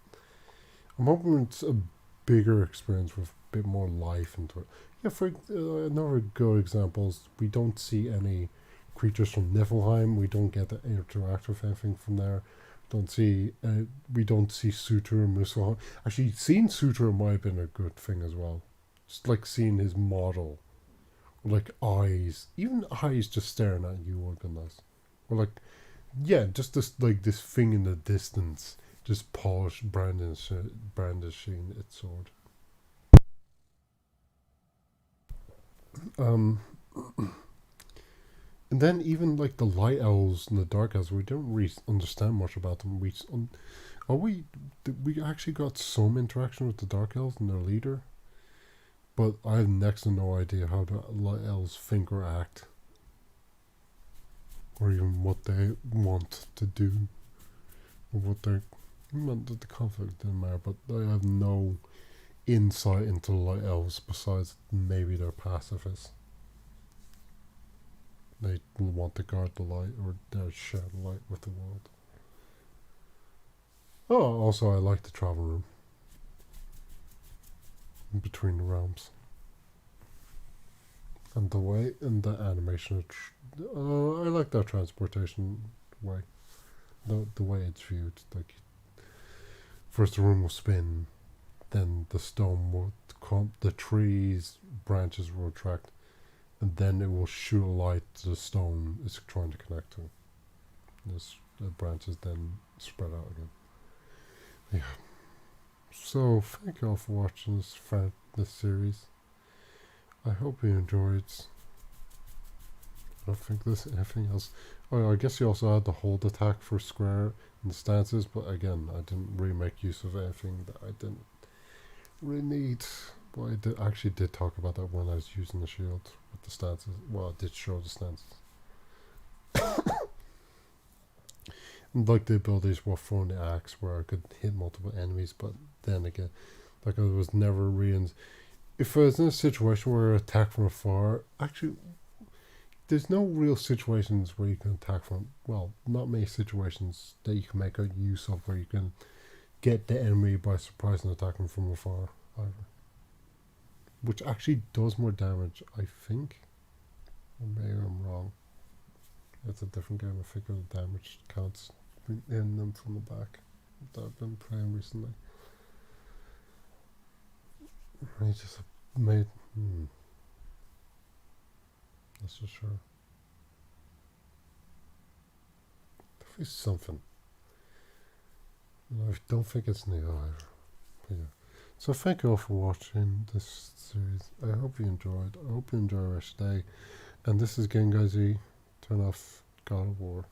it's a bigger experience with a bit more life into it. Yeah, for another good examples, we don't see any creatures from Niflheim. We don't get to interact with anything from there. We don't see Sutur and Muspelheim. Actually, seeing Sutur might have been a good thing as well. Just like seeing his model, like eyes, even eyes just staring at you would have been nice. Or like, yeah, just this thing in the distance, just polished, brandishing its sword. And then even like the light elves and the dark elves, we don't really understand much about them. We actually got some interaction with the dark elves and their leader, but I have next to no idea how the light elves think or act, or even what they want to do, or what they're. Not that the conflict didn't matter, but I have no insight into the light elves besides maybe they're pacifists. They want to guard the light or share the light with the world. Oh, also I like the travel room in between the realms. And the way and the animation, I like that transportation way. The way it's viewed, like first the room will spin, then the stone will come, the trees branches will retract, and then it will shoot a light to the stone it's trying to connect to. The branches then spread out again. Yeah. So thank you all for watching this series. I hope you enjoyed. I don't think there's anything else. Oh, I guess you also had the hold attack for square and the stances, but again, I didn't really make use of anything that I didn't really need. But I actually did talk about that when I was using the shield with the stances. Well, I did show the stances. And like the abilities were throwing the axe where I could hit multiple enemies, but then again, like I was never really. If I was in a situation where I attack from afar, actually, there's no real situations where you can attack from. Well, not many situations that you can make a use of where you can get the enemy by surprise and attack them from afar, either. Which actually does more damage, I think. Or maybe I'm wrong. It's a different game. I think the damage counts in them from the back that I've been playing recently. I just made. That's for sure. There's something. I don't think it's new either. But yeah. So thank you all for watching this series. I hope you enjoyed. I hope you enjoy the rest of the day. And this is Gengazi. Turn off God of War.